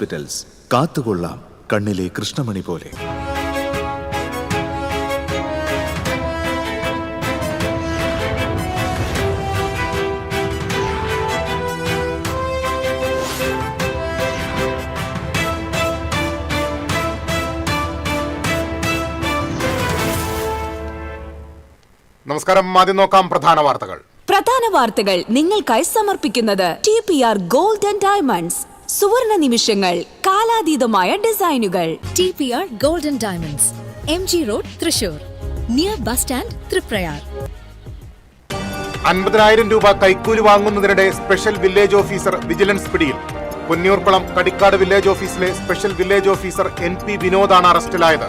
Hospitals കാത്തുകൊള്ളാം കണ്ണിലെ കൃഷ്ണമണി പോലെ. നമസ്കാരം. ആദ്യം നോക്കാം പ്രധാന വാർത്തകൾ. നിങ്ങൾക്കായി സമർപ്പിക്കുന്നത് TPR Gold and Diamonds. സുവർണ നിമിഷങ്ങൾ, കാലാതീതമായ ഡിസൈനുകൾ. TPR Gold and Diamonds, MG Road, Thrissur, near bus stand, Triprayar. 50,000 രൂപ കൈക്കൂലി വാങ്ങുന്നതിനിടെ സ്പെഷ്യൽ വില്ലേജ് ഓഫീസർ വിജിലൻസ് പിടിയിൽ. പൊന്നിയൂർക്കുളം കടിക്കാട് വില്ലേജ് ഓഫീസിലെ സ്പെഷ്യൽ വില്ലേജ് ഓഫീസർ NP വിനോദാണ് അറസ്റ്റിലായത്.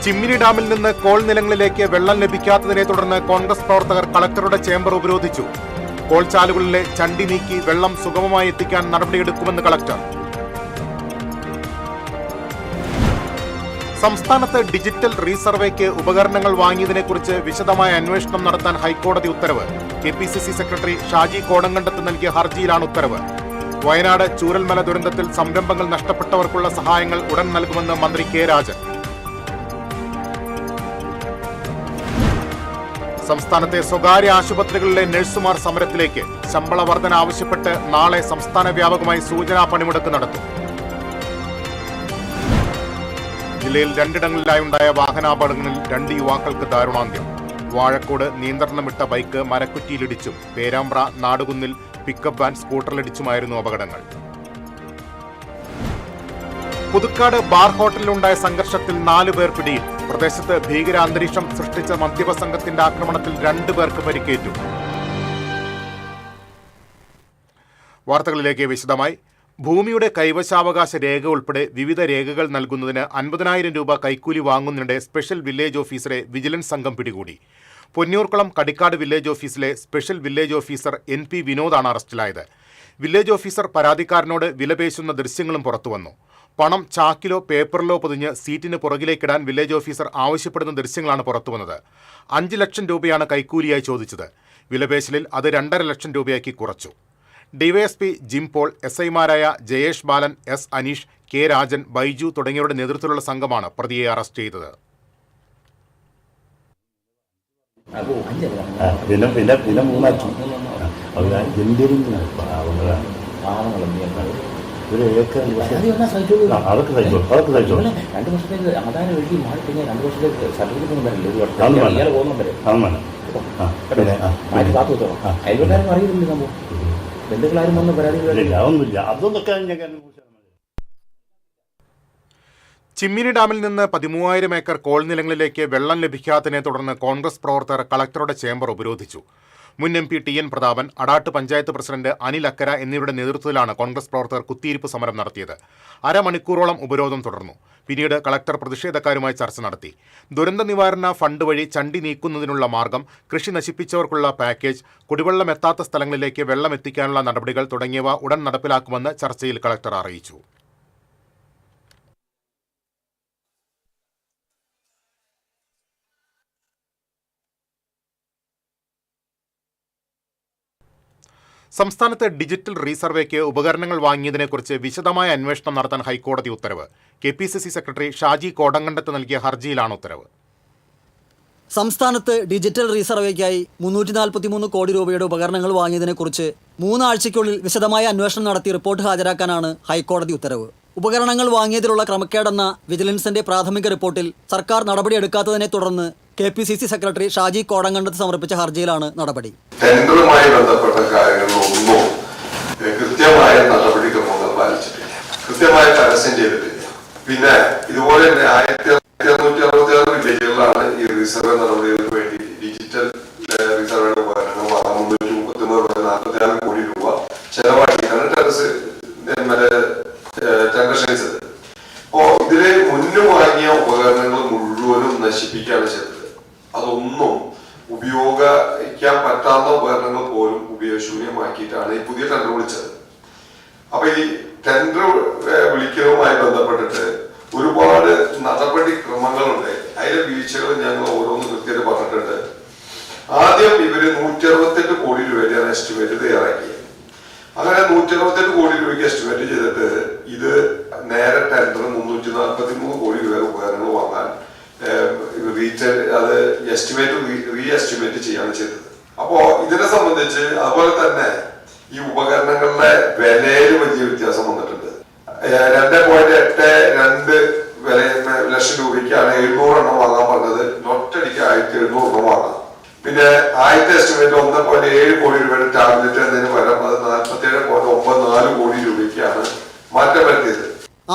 ചിമ്മിനി ഡാമിൽ നിന്ന് കോൾ നിലങ്ങളിലേക്ക് വെള്ളം ലഭിക്കാത്തതിനെ തുടർന്ന് കോൺഗ്രസ് പ്രവർത്തകർ കളക്ടറുടെ ചേംബർ ഉപരോധിച്ചു. കോൾ ചാലുകളിലെ ചണ്ടി നീക്കി വെള്ളം സുഗമമായി എത്തിക്കാൻ നടപടിയെടുക്കുമെന്ന് കളക്ടർ. സംസ്ഥാനത്ത് ഡിജിറ്റൽ റീസർവേക്ക് ഉപകരണങ്ങൾ വാങ്ങിയതിനെക്കുറിച്ച് വിശദമായ അന്വേഷണം നടത്താൻ ഹൈക്കോടതി ഉത്തരവ്. KPCC സെക്രട്ടറി ഷാജി കോടങ്കണ്ടത്ത് നൽകിയ ഹർജിയിലാണ് ഉത്തരവ്. വയനാട് ചൂരൽമല ദുരന്തത്തിൽ സംരംഭങ്ങൾ നഷ്ടപ്പെട്ടവർക്കുള്ള സഹായങ്ങൾ ഉടൻ നൽകുമെന്ന് മന്ത്രി K രാജൻ. സംസ്ഥാനത്തെ സ്വകാര്യ ആശുപത്രികളിലെ നഴ്സുമാർ സമരത്തിലേക്ക്. ശമ്പള വർധന ആവശ്യപ്പെട്ട് നാളെ സംസ്ഥാന വ്യാപകമായി സൂചനാ പണിമുടക്ക് നടത്തും. ജില്ലയിൽ 2 ഇടങ്ങളിലായുണ്ടായ വാഹനാപകടങ്ങളിൽ 2 യുവാക്കൾക്ക് ദാരുണാന്ത്യം. വാഴക്കോട് നിയന്ത്രണമിട്ട ബൈക്ക് മരക്കുറ്റിയിലിടിച്ചും പേരാമ്പ്ര നാടുകുന്നിൽ പിക്കപ്പ് വാൻ സ്കൂട്ടറിലിടിച്ചുമായിരുന്നു അപകടങ്ങൾ. പുതുക്കാട് ബാർ ഹോട്ടലിലുണ്ടായ സംഘർഷത്തിൽ 4 പേർ പിടിയിൽ. പ്രദേശത്ത് ഭീകരാന്തരീക്ഷം സൃഷ്ടിച്ച മദ്യപ സംഘത്തിന്റെ ആക്രമണത്തിൽ 2 പേർക്ക് പരിക്കേറ്റു. വാർത്തകളിലേക്ക് വിശദമായി. ഭൂമിയുടെ കൈവശാവകാശ രേഖ ഉൾപ്പെടെ വിവിധ രേഖകൾ നൽകുന്നതിന് 50,000 രൂപ കൈക്കൂലി വാങ്ങുന്നതിനിടെ സ്പെഷ്യൽ വില്ലേജ് ഓഫീസറെ വിജിലൻസ് സംഘം പിടികൂടി. പൊന്നിയൂർക്കുളം കടിക്കാട് വില്ലേജ് ഓഫീസിലെ സ്പെഷ്യൽ വില്ലേജ് ഓഫീസർ NP വിനോദാണ് അറസ്റ്റിലായത്. വില്ലേജ് ഓഫീസർ പരാതിക്കാരനോട് വിലപേശുന്ന ദൃശ്യങ്ങളും പുറത്തുവന്നു. പണം ചാക്കിലോ പേപ്പറിലോ പൊതിഞ്ഞ് സീറ്റിന് പുറകിലേക്കിടാൻ വില്ലേജ് ഓഫീസർ ആവശ്യപ്പെടുന്ന ദൃശ്യങ്ങളാണ് പുറത്തുവന്നത്. 5 ലക്ഷം രൂപയാണ് കൈക്കൂലിയായി ചോദിച്ചത്. വിലപേശലിൽ അത് 2.5 ലക്ഷം രൂപയാക്കി കുറച്ചു. DYSP ജിം പോൾ, SIമാരായ ജയേഷ് ബാലൻ, S അനീഷ്, K രാജൻ, ബൈജു തുടങ്ങിയവരുടെ നേതൃത്വത്തിലുള്ള സംഘമാണ് പ്രതിയെ അറസ്റ്റ് ചെയ്തത്. ഒരു ഏക്കർ അതൊക്കെ സഹിച്ചോ 2 വർഷത്തേക്ക് ആധാരം എഴുതി മാറി കഴിഞ്ഞാൽ 2 വർഷത്തേക്ക് സർട്ടിഫിക്കറ്റ് ഒന്നും വരില്ല. ഒരു വർഷം കാത്തു വെച്ചോളാം. അയൽവക്കാരും അറിയില്ല, സംഭവം ബന്ധുക്കളാരും വന്ന് പരാതികളില്ല, അതൊന്നുമില്ല. അതൊക്കെ ചിമ്മിനി ഡാമിൽ നിന്ന് 13,000 ഏക്കർ കോൾ നിലങ്ങളിലേക്ക് വെള്ളം ലഭിക്കാത്തതിനെ തുടർന്ന് കോൺഗ്രസ് പ്രവർത്തകർ കളക്ടറുടെ ചേംബർ ഉപരോധിച്ചു. മുൻ MP TN Prathapan, Adat panchayat president Anil Akkara എന്നിവരുടെ നേതൃത്വത്തിലാണ് കോൺഗ്രസ് പ്രവർത്തകർ കുത്തിയിരിപ്പ് സമരം നടത്തിയത്. അരമണിക്കൂറോളം ഉപരോധം തുടർന്നു. പിന്നീട് കളക്ടർ പ്രതിഷേധക്കാരുമായി ചർച്ച നടത്തി. ദുരന്ത നിവാരണ ഫണ്ട് വഴി ചണ്ടി നീക്കുന്നതിനുള്ള മാർഗം, കൃഷി നശിപ്പിച്ചവർക്കുള്ള പാക്കേജ്, കുടിവെള്ളം എത്താത്ത സ്ഥലങ്ങളിലേക്ക് വെള്ളം എത്തിക്കാനുള്ള നടപടികൾ തുടങ്ങിയവ ഉടൻ നടപ്പിലാക്കുമെന്ന് ചർച്ചയിൽ കളക്ടർ അറിയിച്ചു. സംസ്ഥാനത്ത് ഡിജിറ്റൽ റീസർവേക്ക് ഉപകരണങ്ങൾ വാങ്ങിയതിനെക്കുറിച്ച് വിശദമായ അന്വേഷണം നടത്താൻ ഹൈക്കോടതി ഉത്തരവ്. KPCC സെക്രട്ടറി ഷാജി കോടങ്കണ്ടത്ത് നൽകിയ ഹർജിയിലാണ് ഉത്തരവ്. സംസ്ഥാനത്ത് ഡിജിറ്റൽ റീസർവേക്കായി 343 കോടി രൂപയുടെ ഉപകരണങ്ങൾ വാങ്ങിയതിനെക്കുറിച്ച് 3 ആഴ്ചയ്ക്കുള്ളിൽ വിശദമായ അന്വേഷണം നടത്തി റിപ്പോർട്ട് ഹാജരാക്കാനാണ് ഹൈക്കോടതി ഉത്തരവ്. ഉപകരണങ്ങൾ വാങ്ങിയതിലുള്ള ക്രമക്കേടെന്ന വിജിലൻസിന്റെ പ്രാഥമിക റിപ്പോർട്ടിൽ സർക്കാർ നടപടിയെടുക്കാത്തതിനെ തുടർന്ന് KPCC സെക്രട്ടറി ഷാജി കോടങ്കണ്ടത്ത് സമർപ്പിച്ച ഹർജിയിലാണ് നടപടി. ടെൻഡറുമായി ബന്ധപ്പെട്ട കാര്യങ്ങളൊന്നും കൃത്യമായ നടപടിക്രമങ്ങൾ പാലിച്ചിട്ടില്ല, കൃത്യമായ പരസ്യം ചെയ്തിട്ടില്ല. പിന്നെ ഇതുപോലെ തന്നെ 1966 വില്ലേജുകളിലാണ് ഈ റിസർവേ നടപടികൾക്ക് വേണ്ടി ഡിജിറ്റൽ റിസർവേയുടെ ഉപകരണങ്ങൾ 339.44 കോടി രൂപ ചെലവാക്കിയാണ് ടെൻഡർ ക്ഷണിച്ചത്. അപ്പോ ഇതിലെ മുന്നു വാങ്ങിയ ഉപകരണങ്ങൾ മുഴുവനും നശിപ്പിക്കുകയാണ് ചെയ്തത്. അതൊന്നും ഉപയോഗിക്കാൻ പറ്റാത്ത ഉപകരണങ്ങൾ പോലും ഉപയോഗശൂന്യമാക്കിയിട്ടാണ് ഈ പുതിയ ടെൻഡർ വിളിച്ചത്. അപ്പൊ ഈ ടെൻഡർ വിളിക്കലുമായി ബന്ധപ്പെട്ടിട്ട് ഒരുപാട് നടപടിക്രമങ്ങളുണ്ട്. അതിലെ വീഴ്ചകൾ ഞങ്ങൾ ഓരോന്ന് കൃത്യമായിട്ട് പറഞ്ഞിട്ടുണ്ട്. ആദ്യം ഇവര് 168 കോടി രൂപയാണ് എസ്റ്റിമേറ്റ് തയ്യാറാക്കിയത്. അങ്ങനെ 168 കോടി രൂപയ്ക്ക് എസ്റ്റിമേറ്റ് ചെയ്തിട്ട് ഇത് നേരെ ടെൻഡർ 343 കോടി രൂപ ഉപകരണങ്ങൾ വാങ്ങാൻ അത് എസ്റ്റിമേറ്റ് ചെയ്യാണ് ചെയ്തത്. അപ്പോ ഇതിനെ സംബന്ധിച്ച് അതുപോലെ തന്നെ ഈ ഉപകരണങ്ങളുടെ വിലയിൽ വലിയ വ്യത്യാസം വന്നിട്ടുണ്ട്. 2.82 ലക്ഷം രൂപയ്ക്കാണ് 700 എണ്ണം വാങ്ങാൻ പറഞ്ഞത്. ഒറ്റയടിക്ക് 1700 വാങ്ങാം. പിന്നെ ആദ്യത്തെ എസ്റ്റിമേറ്റ് 1.7 കോടി രൂപയുടെ ടാബ്ലറ്റ് എന്നതിന് പകരം അത് 47.94 കോടി രൂപയ്ക്കാണ് മാറ്റം വരുത്തിയത്.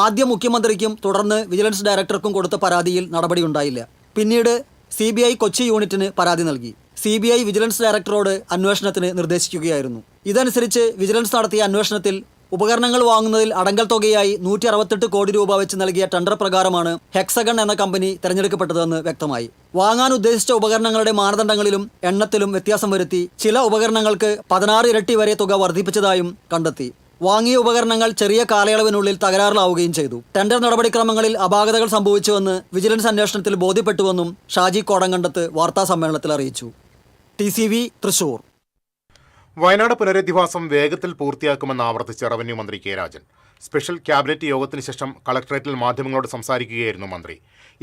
ആദ്യം മുഖ്യമന്ത്രിക്കും തുടർന്ന് വിജിലൻസ് ഡയറക്ടർക്കും കൊടുത്ത പരാതിയിൽ നടപടിയുണ്ടായില്ല. പിന്നീട് CBI കൊച്ചി യൂണിറ്റിന് പരാതി നൽകി. CBI വിജിലൻസ് ഡയറക്ടറോട് അന്വേഷണത്തിന് നിർദ്ദേശിക്കുകയായിരുന്നു. ഇതനുസരിച്ച് വിജിലൻസ് നടത്തിയ അന്വേഷണത്തിൽ ഉപകരണങ്ങൾ വാങ്ങുന്നതിൽ അടങ്കൽ തുകയായി 168 കോടി രൂപ വെച്ച് നൽകിയ ടെൻഡർ പ്രകാരമാണ് ഹെക്സഗൺ എന്ന കമ്പനി തെരഞ്ഞെടുക്കപ്പെട്ടതെന്ന് വ്യക്തമായി. വാങ്ങാൻ ഉദ്ദേശിച്ച ഉപകരണങ്ങളുടെ മാനദണ്ഡങ്ങളിലും എണ്ണത്തിലും വ്യത്യാസം വരുത്തി ചില ഉപകരണങ്ങൾക്ക് 16 ഇരട്ടി വരെ തുക വർദ്ധിപ്പിച്ചതായും കണ്ടെത്തി. വാങ്ങിയ ഉപകരണങ്ങൾ ചെറിയ കാലയളവിനുള്ളിൽ തകരാറിലാവുകയും ചെയ്തു. ടെൻഡർ നടപടിക്രമങ്ങളിൽ അപാകതകൾ സംഭവിച്ചുവെന്ന് വിജിലൻസ് അന്വേഷണത്തിൽ ബോധ്യപ്പെട്ടുവെന്നും ഷാജി കോടങ്കണ്ടത്ത് വാർത്താസമ്മേളനത്തിൽ അറിയിച്ചു. TCV തൃശൂർ. വയനാട് പുനരധിവാസം വേഗത്തിൽ പൂർത്തിയാക്കുമെന്ന് ആവർത്തിച്ച റവന്യൂ മന്ത്രി കെ രാജൻ. സ്പെഷ്യൽ ക്യാബിനറ്റ് യോഗത്തിന് ശേഷം കളക്ടറേറ്റിൽ മാധ്യമങ്ങളോട് സംസാരിക്കുകയായിരുന്നു മന്ത്രി.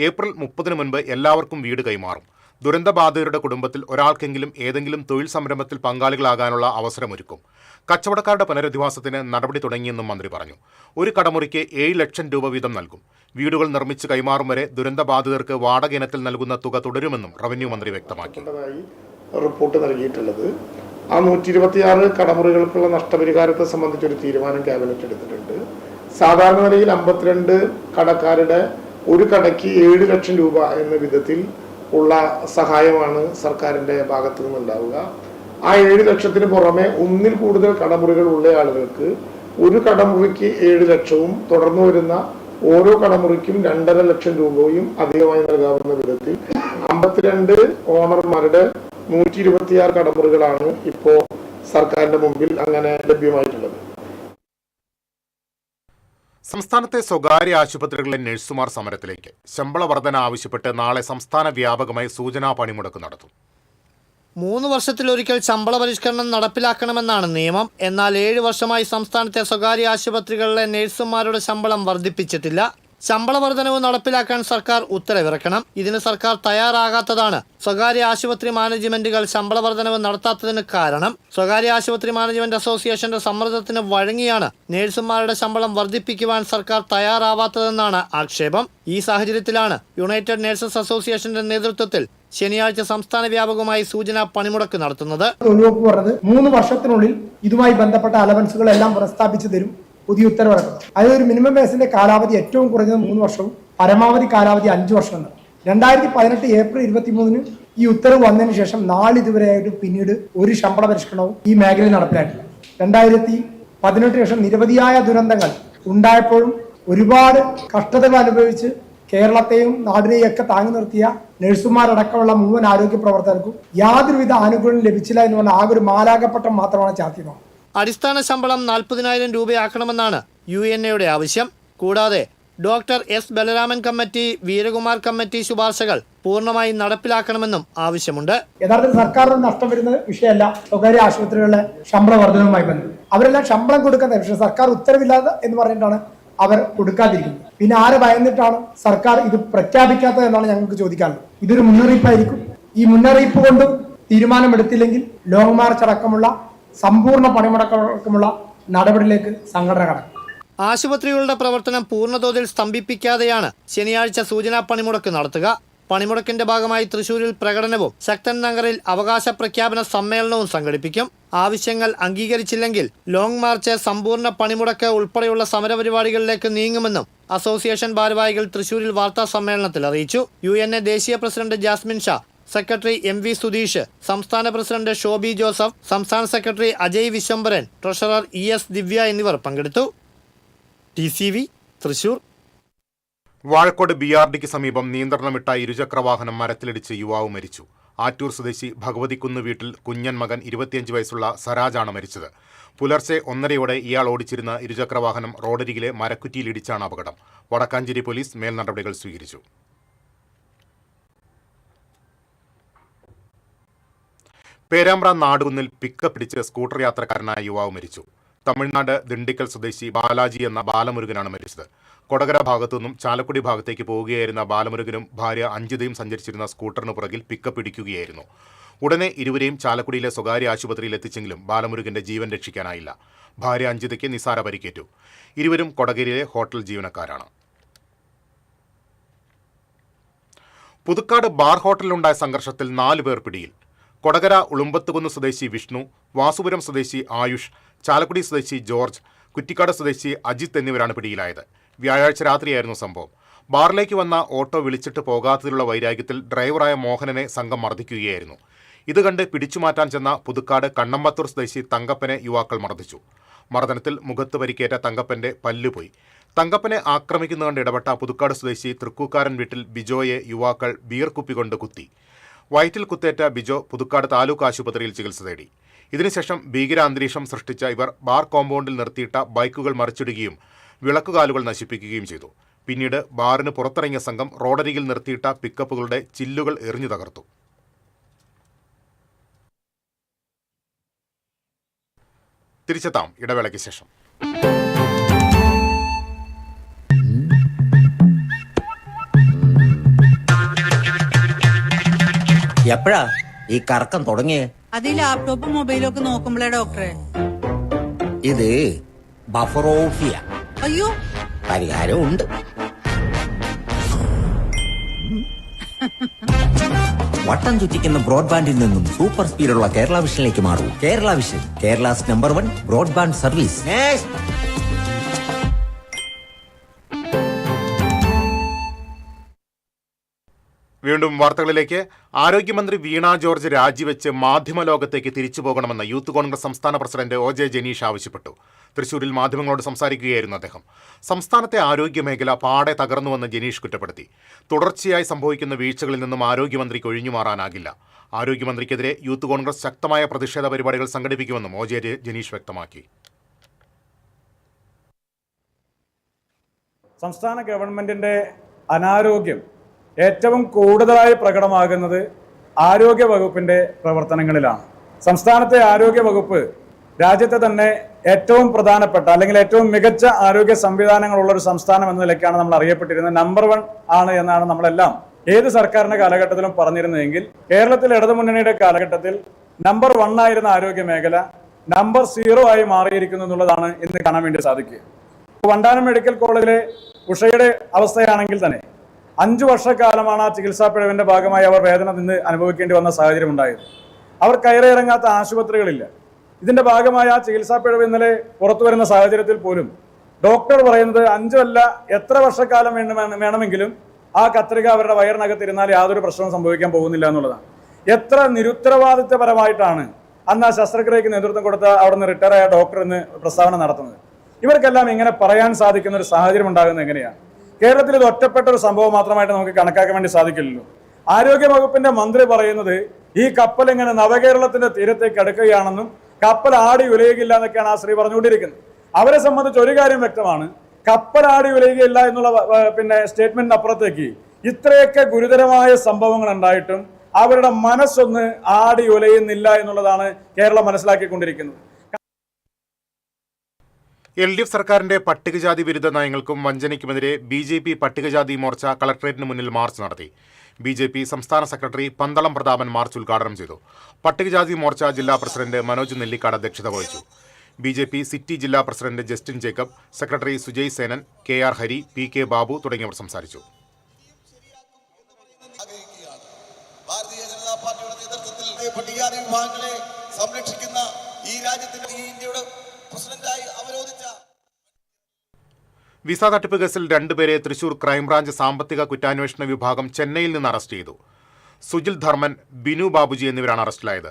ഏപ്രിൽ 30 മുൻപ് എല്ലാവർക്കും വീട് കൈമാറും. ദുരന്തബാധിതരുടെ കുടുംബത്തിൽ ഒരാൾക്കെങ്കിലും ഏതെങ്കിലും തൊഴിൽ സംരംഭത്തിൽ പങ്കാളികളാകാനുള്ള അവസരമൊരുക്കും. കച്ചവടക്കാരുടെ പുനരധിവാസത്തിന് നടപടി തുടങ്ങിയെന്നും മന്ത്രി പറഞ്ഞു. ഒരു കടമുറിക്ക് 7 ലക്ഷം രൂപ വീതം നൽകും. വീടുകൾ നിർമ്മിച്ച് കൈമാറും വരെ ദുരന്തബാധിതർക്ക് വാടക ഇനത്തിൽ നൽകുന്ന തുക തുടരുമെന്നും റവന്യൂ മന്ത്രി വ്യക്തമാക്കി. റിപ്പോർട്ട് നൽകിയിട്ടുള്ളത് ആ 126 കടമുറികൾക്കുള്ള നഷ്ടപരിഹാരത്തെ സംബന്ധിച്ചൊരു തീരുമാനം ക്യാബിനറ്റ് എടുത്തിട്ടുണ്ട്. സാധാരണ നിലയിൽ 52 കടക്കാരുടെ ഒരു കടയ്ക്ക് 7 ലക്ഷം രൂപ എന്ന വിധത്തിൽ ഉള്ള സഹായമാണ് സർക്കാരിൻ്റെ ഭാഗത്തു നിന്നുണ്ടാവുക. ആ 7 ലക്ഷത്തിന് പുറമെ ഒന്നിൽ കൂടുതൽ കടമുറികൾ ഉള്ള ആളുകൾക്ക് ഒരു കടമുറിക്ക് 7 ലക്ഷവും തുടർന്നു വരുന്ന ഓരോ കടമുറിക്കും 2.5 ലക്ഷം രൂപയും അധികമായി നൽകാവുന്ന വിധത്തിൽ 52 ഓണർമാരുടെ 126 കടമുറികളാണ് ഇപ്പോൾ സർക്കാരിന്റെ മുമ്പിൽ അങ്ങനെ ലഭ്യമായിട്ടുള്ളത്. സംസ്ഥാനത്തെ സ്വകാര്യ ആശുപത്രികളിലെ നഴ്സുമാർ സമരത്തിലേക്ക്. ശമ്പള വർധന ആവശ്യപ്പെട്ട് നാളെ സംസ്ഥാന വ്യാപകമായി സൂചനാ പണിമുടക്ക് നടത്തും. 3 വർഷത്തിലൊരിക്കൽ ശമ്പള പരിഷ്കരണം നടപ്പിലാക്കണമെന്നാണ് നിയമം. എന്നാൽ 7 വർഷമായി സംസ്ഥാനത്തെ സ്വകാര്യ ആശുപത്രികളിലെ നഴ്സുമാരുടെ ശമ്പളം വർദ്ധിപ്പിച്ചിട്ടില്ല. ശമ്പള വർധനവ് നടപ്പിലാക്കാൻ സർക്കാർ ഉത്തരവിറക്കണം. ഇതിന് സർക്കാർ തയ്യാറാകാത്തതാണ് സ്വകാര്യ ആശുപത്രി മാനേജ്മെന്റുകൾ ശമ്പള വർധനവ് നടത്താത്തതിന് കാരണം. സ്വകാര്യ ആശുപത്രി മാനേജ്മെന്റ് അസോസിയേഷന്റെ സമ്മർദ്ദത്തിന് വഴങ്ങിയാണ് നഴ്സുമാരുടെ ശമ്പളം വർദ്ധിപ്പിക്കുവാൻ സർക്കാർ തയ്യാറാവാത്തതെന്നാണ് ആക്ഷേപം. ഈ സാഹചര്യത്തിലാണ് യുണൈറ്റഡ് നഴ്സസ് അസോസിയേഷന്റെ നേതൃത്വത്തിൽ ശനിയാഴ്ച സംസ്ഥാന വ്യാപകമായി സൂചനാ പണിമുടക്ക് നടത്തുന്നത്. 3 വർഷത്തിനുള്ളിൽ ഇതുമായി ബന്ധപ്പെട്ട അലവൻസുകളെല്ലാം പ്രസ്താവിച്ചു തരും. പുതിയ ഉത്തരവിറക്കുന്നത്. അതൊരു മിനിമം വേസിന്റെ കാലാവധി ഏറ്റവും കുറഞ്ഞത് 3 വർഷവും പരമാവധി കാലാവധി 5 വർഷമാണ്. 2018 ഏപ്രിൽ 23 ഈ ഉത്തരവ് വന്നതിന് ശേഷം നാളിതുവരെയായിട്ട് പിന്നീട് ഒരു ശമ്പള പരിഷ്കരണവും ഈ മേഖലയിൽ നടപ്പിലായിട്ടില്ല. 2018 ശേഷം നിരവധിയായ ദുരന്തങ്ങൾ ഉണ്ടായപ്പോഴും ഒരുപാട് കഷ്ടതകൾ അനുഭവിച്ച് കേരളത്തെയും നാടിനെയും ഒക്കെ താങ്ങി നിർത്തിയ നഴ്സുമാരടക്കമുള്ള മുഴുവൻ ആരോഗ്യ പ്രവർത്തകർക്കും യാതൊരുവിധ ആനുകൂല്യം ലഭിച്ചില്ല എന്ന് പറഞ്ഞാൽ ആകെ ഒരു മാലാകപ്പട്ടം മാത്രമാണ് ചാർത്തിയത്. അടിസ്ഥാന ശമ്പളം 40,000 രൂപയാക്കണമെന്നാണ് UNA ആവശ്യം. കൂടാതെ doctor S Balaraman committee, Veerakumar committee ശുപാർശകൾ പൂർണ്ണമായി നടപ്പിലാക്കണമെന്നും ആവശ്യമുണ്ട്. യഥാർത്ഥത്തിൽ സർക്കാരിന് നഷ്ടം വരുന്ന വിഷയമല്ല സ്വകാര്യ ആശുപത്രികളിലെ ശമ്പള വർധനവുമായി ബന്ധപ്പെട്ട്. അവരെല്ലാം ശമ്പളം കൊടുക്കാൻ, പക്ഷേ സർക്കാർ ഉത്തരവില്ലാതെ എന്ന് പറഞ്ഞിട്ടാണ് അവർ കൊടുക്കാതിരിക്കുന്നത്. പിന്നെ ആരെ ഭയന്നിട്ടാണ് സർക്കാർ ഇത് പ്രഖ്യാപിക്കാത്തത് എന്നാണ് ഞങ്ങൾക്ക് ചോദിക്കാനുള്ളത്. ഇതൊരു മുന്നറിയിപ്പായിരിക്കും. ഈ മുന്നറിയിപ്പ് കൊണ്ട് തീരുമാനമെടുത്തില്ലെങ്കിൽ ലോങ് മാർച്ച് അടക്കമുള്ള സമ്പൂർണ്ണ പണിമുടക്കമുള്ള നടപടിയിലേക്ക് സംഘടന കടക്കും. ആശുപത്രികളുടെ പ്രവർത്തനം പൂർണ്ണതോതിൽ സ്തംഭിപ്പിക്കാതെയാണ് ശനിയാഴ്ച സൂചനാ പണിമുടക്ക് നടത്തുക. പണിമുടക്കിന്റെ ഭാഗമായി തൃശൂരിൽ പ്രകടനവും ശക്തൻ നഗറിൽ അവകാശ പ്രഖ്യാപന സമ്മേളനവും സംഘടിപ്പിക്കും. ആവശ്യങ്ങൾ അംഗീകരിച്ചില്ലെങ്കിൽ ലോങ് മാർച്ച്, സമ്പൂർണ്ണ പണിമുടക്ക് ഉൾപ്പെടെയുള്ള സമരപരിപാടികളിലേക്ക് നീങ്ങുമെന്നും അസോസിയേഷൻ ഭാരവാഹികൾ തൃശൂരിൽ വാർത്താ സമ്മേളനത്തിൽ അറിയിച്ചു. UNA ദേശീയ president Jasmin Sha, secretary MV Sudheesh, സംസ്ഥാന പ്രസിഡന്റ് ഷോബി ജോസഫ്, സംസ്ഥാന secretary Ajay Viswambharan, treasurer ES Divya എന്നിവർ പങ്കെടുത്തു. TCV തൃശൂർ. വാഴക്കോട് BRDക്ക് സമീപം നിയന്ത്രണം വിട്ട ഇരുചക്രവാഹനം മരത്തിലിടിച്ച് യുവാവ് മരിച്ചു. ആറ്റൂർ സ്വദേശി ഭഗവതിക്കുന്ന് വീട്ടിൽ കുഞ്ഞൻ മകൻ 25 വയസ്സുള്ള സരാജാണ് മരിച്ചത്. പുലർച്ചെ 1:30 ഇയാൾ ഓടിച്ചിരുന്ന ഇരുചക്രവാഹനം റോഡരികിലെ മരക്കുറ്റിയിലിടിച്ചാണ് അപകടം. വടക്കാഞ്ചേരി പോലീസ് മേൽനടപടികൾ സ്വീകരിച്ചു. പേരാമ്പ്ര നാടുകുന്നിൽ പിക്കപ്പ് പിടിച്ച് സ്കൂട്ടർ യാത്രക്കാരനായ യുവാവ് മരിച്ചു. തമിഴ്നാട് ദിണ്ടിക്കൽ സ്വദേശി ബാലാജി എന്ന ബാലമുരുകനാണ് മരിച്ചത്. കൊടകര ഭാഗത്തു നിന്നും ചാലക്കുടി ഭാഗത്തേക്ക് പോവുകയായിരുന്ന ബാലമുരുകനും ഭാര്യ അഞ്ജിതയും സഞ്ചരിച്ചിരുന്ന സ്കൂട്ടറിന് പുറകിൽ പിക്കപ്പ് ഇടിക്കുകയായിരുന്നു. ഉടനെ ഇരുവരെയും ചാലക്കുടിയിലെ സ്വകാര്യ ആശുപത്രിയിൽ എത്തിച്ചെങ്കിലും ബാലമുരുകന്റെ ജീവൻ രക്ഷിക്കാനായില്ല. ഭാര്യ അഞ്ജിതയ്ക്ക് നിസാര പരിക്കേറ്റു. ഇരുവരും കൊടകരയിലെ ഹോട്ടൽ ജീവനക്കാരാണ്. പുതുക്കാട് ബാർ ഹോട്ടലിലുണ്ടായ സംഘർഷത്തിൽ 4 പേർ പിടിയിൽ. കൊടകര ഉളുമ്പത്തുകുന്ന് സ്വദേശി വിഷ്ണു, വാസുപുരം സ്വദേശി ആയുഷ്, ചാലക്കുടി സ്വദേശി ജോർജ്, കുറ്റിക്കാട് സ്വദേശി അജിത്ത് എന്നിവരാണ് പിടിയിലായത്. വ്യാഴാഴ്ച രാത്രിയായിരുന്നു സംഭവം. ബാറിലേക്ക് വന്ന ഓട്ടോ വിളിച്ചിട്ട് പോകാത്തതിലുള്ള വൈരാഗ്യത്തിൽ ഡ്രൈവറായ മോഹനനെ സംഘം മർദ്ദിക്കുകയായിരുന്നു. ഇത് കണ്ട് പിടിച്ചുമാറ്റാൻ ചെന്ന പുതുക്കാട് കണ്ണമ്പത്തൂർ സ്വദേശി തങ്കപ്പനെ യുവാക്കൾ മർദ്ദിച്ചു. മർദ്ദനത്തിൽ മുഖത്ത് പരിക്കേറ്റ തങ്കപ്പന്റെ പല്ലുപോയി. തങ്കപ്പനെ ആക്രമിക്കുന്ന കണ്ട് ഇടപെട്ട പുതുക്കാട് സ്വദേശി തൃക്കൂക്കാരൻ വീട്ടിൽ ബിജോയെ യുവാക്കൾ ബിയർ കുപ്പി കൊണ്ട് കുത്തി. വയറ്റിൽ കുത്തേറ്റ ബിജോ പുതുക്കാട് താലൂക്ക് ആശുപത്രിയിൽ ചികിത്സ തേടി. ഇതിനുശേഷം ഭീകരാന്തരീക്ഷം സൃഷ്ടിച്ച ഇവർ ബാർ കോമ്പൗണ്ടിൽ നിർത്തിയിട്ട ബൈക്കുകൾ മറിച്ചിടുകയും വിളക്കുകാലുകൾ നശിപ്പിക്കുകയും ചെയ്തു. പിന്നീട് ബാറിന് പുറത്തിറങ്ങിയ സംഘം റോഡരികിൽ നിർത്തിയിട്ട പിക്കപ്പുകളുടെ ചില്ലുകൾ എറിഞ്ഞു തകർത്തു. തിരിച്ചെത്താം ഇടവേളയ്ക്ക് ശേഷം. എപ്പോഴാ ഈ കറക്കം തുടങ്ങിയേ? അത് ഈ ലാപ്ടോപ്പും മൊബൈലും ഒക്കെ നോക്കുമ്പോഴേ ഡോക്ടറെ. ഇത് ബഫറോഫിയ. അയ്യോ, പരിഹാരമുണ്ട്. വട്ടം ചുറ്റിക്കുന്ന ബ്രോഡ്ബാൻഡിൽ നിന്നും സൂപ്പർ സ്പീഡുള്ള കേരള വിഷനിലേക്ക് മാറൂ. Kerala vision, Kerala's number 1 broadband service. വീണ്ടും വാർത്തകളിലേക്ക്. ആരോഗ്യമന്ത്രി വീണ ജോർജ് രാജിവെച്ച് മാധ്യമലോകത്തേക്ക് തിരിച്ചു പോകണമെന്ന് യൂത്ത് കോൺഗ്രസ് സംസ്ഥാന പ്രസിഡന്റ് OJ ജനീഷ് ആവശ്യപ്പെട്ടു. തൃശൂരിൽ മാധ്യമങ്ങളോട് സംസാരിക്കുകയായിരുന്നു അദ്ദേഹം. സംസ്ഥാനത്തെ ആരോഗ്യമേഖല പാടെ തകർന്നുവെന്ന് ജനീഷ് കുറ്റപ്പെടുത്തി. തുടർച്ചയായി സംഭവിക്കുന്ന വീഴ്ചകളിൽ നിന്നും ആരോഗ്യമന്ത്രിക്ക് ഒഴിഞ്ഞുമാറാനാകില്ല. ആരോഗ്യമന്ത്രിക്കെതിരെ യൂത്ത് കോൺഗ്രസ് ശക്തമായ പ്രതിഷേധ പരിപാടികൾ സംഘടിപ്പിക്കുമെന്നും OJ ജനീഷ് വ്യക്തമാക്കി. സംസ്ഥാന ഗവൺമെന്റിന്റെ അനാരോഗ്യം ഏറ്റവും കൂടുതലായി പ്രകടമാകുന്നത് ആരോഗ്യ വകുപ്പിന്റെ പ്രവർത്തനങ്ങളിലാണ്. സംസ്ഥാനത്തെ ആരോഗ്യ വകുപ്പ് രാജ്യത്തെ തന്നെ ഏറ്റവും പ്രധാനപ്പെട്ട അല്ലെങ്കിൽ ഏറ്റവും മികച്ച ആരോഗ്യ സംവിധാനങ്ങളുള്ള ഒരു സംസ്ഥാനം എന്ന നിലയ്ക്കാണ് നമ്മൾ അറിയപ്പെട്ടിരുന്നത്. നമ്പർ 1 ആണ് എന്നാണ് നമ്മളെല്ലാം ഏത് സർക്കാരിന്റെ കാലഘട്ടത്തിലും പറഞ്ഞിരുന്നതെങ്കിൽ കേരളത്തിൽ ഇടതുമുന്നണിയുടെ കാലഘട്ടത്തിൽ നമ്പർ 1 ആയിരുന്ന ആരോഗ്യ മേഖല നമ്പർ 0 ആയി മാറിയിരിക്കുന്നു എന്നുള്ളതാണ് ഇന്ന് കാണാൻ വേണ്ടി സാധിക്കുക. വണ്ടാനം മെഡിക്കൽ കോളേജിലെ ഉഷയുടെ അവസ്ഥയാണെങ്കിൽ തന്നെ 5 വർഷക്കാലമാണ് ആ ചികിത്സാ പിഴവിന്റെ ഭാഗമായി അവർ വേദന നിന്ന് അനുഭവിക്കേണ്ടി വന്ന സാഹചര്യം ഉണ്ടായത്. അവർ കയറിയിറങ്ങാത്ത ആശുപത്രികളില്ല. ഇതിന്റെ ഭാഗമായി ആ ചികിത്സാ പിഴവ് ഇന്നലെ പുറത്തു വരുന്ന സാഹചര്യത്തിൽ പോലും ഡോക്ടർ പറയുന്നത് 5 അല്ല എത്ര വർഷക്കാലം വേണമെങ്കിലും ആ കത്രിക അവരുടെ വയറിനകത്തിരുന്നാൽ യാതൊരു പ്രശ്നവും സംഭവിക്കാൻ പോകുന്നില്ല എന്നുള്ളതാണ്. എത്ര നിരുത്തരവാദിത്വപരമായിട്ടാണ് അന്ന് ആ ശസ്ത്രക്രിയക്ക് നേതൃത്വം കൊടുത്ത അവിടുന്ന് റിട്ടയർ ആയ ഡോക്ടർ എന്ന് പ്രസ്താവന നടത്തുന്നത്. ഇവർക്കെല്ലാം ഇങ്ങനെ പറയാൻ സാധിക്കുന്ന ഒരു സാഹചര്യം ഉണ്ടാകുന്നത് എങ്ങനെയാണ്? കേരളത്തിൽ ഇത് ഒറ്റപ്പെട്ട ഒരു സംഭവം മാത്രമായിട്ട് നമുക്ക് കണക്കാക്കാൻ വേണ്ടി സാധിക്കില്ലല്ലോ. ആരോഗ്യ വകുപ്പിന്റെ മന്ത്രി പറയുന്നത് ഈ കപ്പൽ ഇങ്ങനെ നവകേരളത്തിന്റെ തീരത്തേക്ക് അടുക്കുകയാണെന്നും കപ്പൽ ആടി ഉലയുകയില്ല എന്നൊക്കെയാണ് ആ സ്ത്രീ പറഞ്ഞുകൊണ്ടിരിക്കുന്നത്. അവരെ സംബന്ധിച്ച് ഒരു കാര്യം വ്യക്തമാണ്, കപ്പൽ ആടി ഉലയുകയില്ല എന്നുള്ള സ്റ്റേറ്റ്മെന്റിന് അപ്പുറത്തേക്ക് ഇത്രയൊക്കെ ഗുരുതരമായ സംഭവങ്ങൾ ഉണ്ടായിട്ടും അവരുടെ മനസ്സൊന്ന് ആടി ഉലയുന്നില്ല എന്നുള്ളതാണ് കേരളം മനസ്സിലാക്കിക്കൊണ്ടിരിക്കുന്നത്. LDF സർക്കാരിന്റെ പട്ടികജാതി വിരുദ്ധ നയങ്ങൾക്കും വഞ്ചനയ്ക്കുമെതിരെ BJP പട്ടികജാതി മോർച്ച കളക്ടറേറ്റിന് മുന്നിൽ മാർച്ച് നടത്തി. BJP സംസ്ഥാന സെക്രട്ടറി പന്തളം പ്രതാപൻ മാർച്ച് ഉദ്ഘാടനം ചെയ്തു. പട്ടികജാതി മോർച്ച ജില്ലാ പ്രസിഡന്റ് മനോജ് നെല്ലിക്കാട് അധ്യക്ഷത വഹിച്ചു. BJP സിറ്റി ജില്ലാ president Justin Jacob, secretary Sujay Senan, KR Hari, PK Babu തുടങ്ങിയവർ സംസാരിച്ചു. ഭാരതീയ ജനതാ പാർട്ടിയുടെ നേതൃത്വത്തിൽ പട്ടികജാതി വിഭാഗങ്ങളെ സംരക്ഷിക്കുന്ന ഈ രാജ്യത്തിന്റെ ഇന്ത്യയുടെ പ്രസിഡന്റായി അവരോധിച്ച വിസ തട്ടിപ്പ് കേസിൽ 2 പേരെ തൃശൂർ ക്രൈംബ്രാഞ്ച് സാമ്പത്തിക കുറ്റാന്വേഷണ വിഭാഗം ചെന്നൈയിൽ നിന്ന് അറസ്റ്റ് ചെയ്തു. സുജിൽ ധർമ്മൻ, ബിനു ബാബുജി എന്നിവരാണ് അറസ്റ്റിലായത്.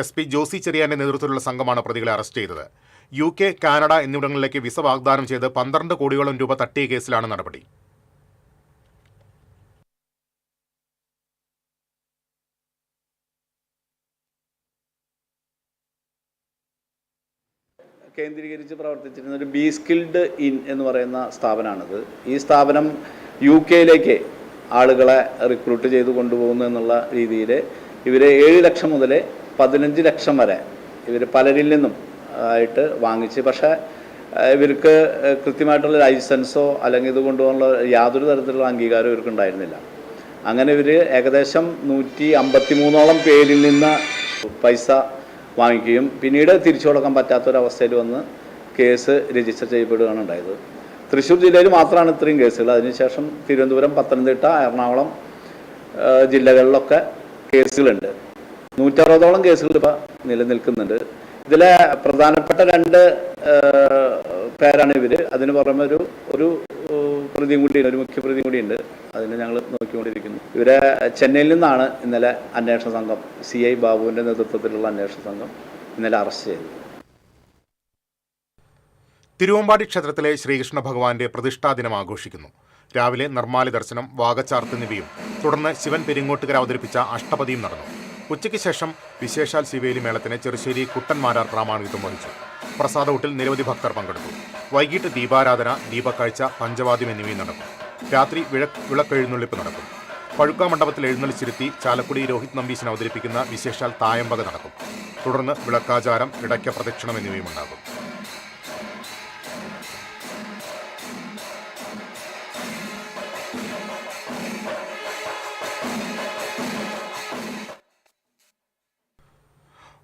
SP ജോസി ചെറിയാന്റെ നേതൃത്വത്തിലുള്ള സംഘമാണ് പ്രതികളെ അറസ്റ്റ് ചെയ്തത്. UK, കാനഡ എന്നിവിടങ്ങളിലേക്ക് വിസ വാഗ്ദാനം ചെയ്ത് 12 കോടിയോളം രൂപ തട്ടിയ കേസിലാണ് നടപടി. കേന്ദ്രീകരിച്ച് പ്രവർത്തിച്ചിരുന്ന ഒരു ബി സ്കിൽഡ് ഇൻ എന്ന് പറയുന്ന സ്ഥാപനമാണിത്. ഈ സ്ഥാപനം UK ആളുകളെ റിക്രൂട്ട് ചെയ്ത് കൊണ്ടുപോകുന്നു എന്നുള്ള രീതിയിൽ ഇവർ 7 ലക്ഷം മുതൽ 15 ലക്ഷം വരെ ഇവർ പലരിൽ നിന്നും ആയിട്ട് വാങ്ങിച്ച്, പക്ഷേ ഇവർക്ക് കൃത്യമായിട്ടുള്ള ലൈസൻസോ അല്ലെങ്കിൽ ഇത് കൊണ്ടുപോകാനുള്ള യാതൊരു തരത്തിലുള്ള അംഗീകാരവും ഇവർക്ക് ഉണ്ടായിരുന്നില്ല. അങ്ങനെ ഇവർ ഏകദേശം 153ഓളം പേരിൽ നിന്ന് പൈസ വാങ്ങിക്കുകയും പിന്നീട് തിരിച്ചു കൊടുക്കാൻ പറ്റാത്തൊരവസ്ഥയിൽ വന്ന് കേസ് രജിസ്റ്റർ ചെയ്യപ്പെടുകയാണ് ഉണ്ടായത്. തൃശ്ശൂർ ജില്ലയിൽ മാത്രമാണ് ഇത്രയും കേസുകൾ. അതിനുശേഷം തിരുവനന്തപുരം, പത്തനംതിട്ട, എറണാകുളം ജില്ലകളിലൊക്കെ കേസുകളുണ്ട്. 160ഓളം കേസുകൾ ഇപ്പോൾ നിലനിൽക്കുന്നുണ്ട്. ഇതിലെ പ്രധാനപ്പെട്ട 2 പേരാണ് ഇവർ. അതിന് പുറമെ ഒരു പ്രതിയും കൂടിയുണ്ട്, ഒരു മുഖ്യപ്രതിയും കൂടിയുണ്ട്. അതിന് ഞങ്ങൾ നോക്കിക്കൊണ്ടിരിക്കുന്നു. ഇവരെ ചെന്നൈയിൽ നിന്നാണ് ഇന്നലെ അന്വേഷണ സംഘം, CI ബാബുവിൻ്റെ നേതൃത്വത്തിലുള്ള അന്വേഷണ സംഘം ഇന്നലെ അറസ്റ്റ് ചെയ്തത്. തിരുവമ്പാടി ക്ഷേത്രത്തിലെ ശ്രീകൃഷ്ണ ഭഗവാന്റെ പ്രതിഷ്ഠാ ദിനം ആഘോഷിക്കുന്നു. രാവിലെ നിർമ്മാല്യ ദർശനം, വാകച്ചാർത്ത് എന്നിവയും തുടർന്ന് ശിവൻ പെരിങ്ങോട്ടുകര അവതരിപ്പിച്ച അഷ്ടപതിയും നടന്നു. ഉച്ചയ്ക്ക് ശേഷം വിശേഷാൽ ശിവേലി മേളത്തിന് ചെറുശ്ശേരി കുട്ടന്മാരാർ പ്രാമാണികത്വം വഹിച്ചു. പ്രസാദഊട്ടിൽ നിരവധി ഭക്തർ പങ്കെടുത്തു. വൈകിട്ട് ദീപാരാധന, ദീപക്കാഴ്ച, പഞ്ചവാദ്യം എന്നിവയും നടക്കും. രാത്രി വിളക്കെഴുന്നള്ളിപ്പ് നടക്കും. പഴുക്ക മണ്ഡപത്തിൽ എഴുന്നള്ളിച്ചിരുത്തി ചാലക്കുടി രോഹിത് നമ്പീശൻ അവതരിപ്പിക്കുന്ന വിശേഷാൽ തായമ്പക നടക്കും. തുടർന്ന് വിളക്കാചാരം, ഇടയ്ക്ക പ്രദക്ഷിണം എന്നിവയും ഉണ്ടാകും.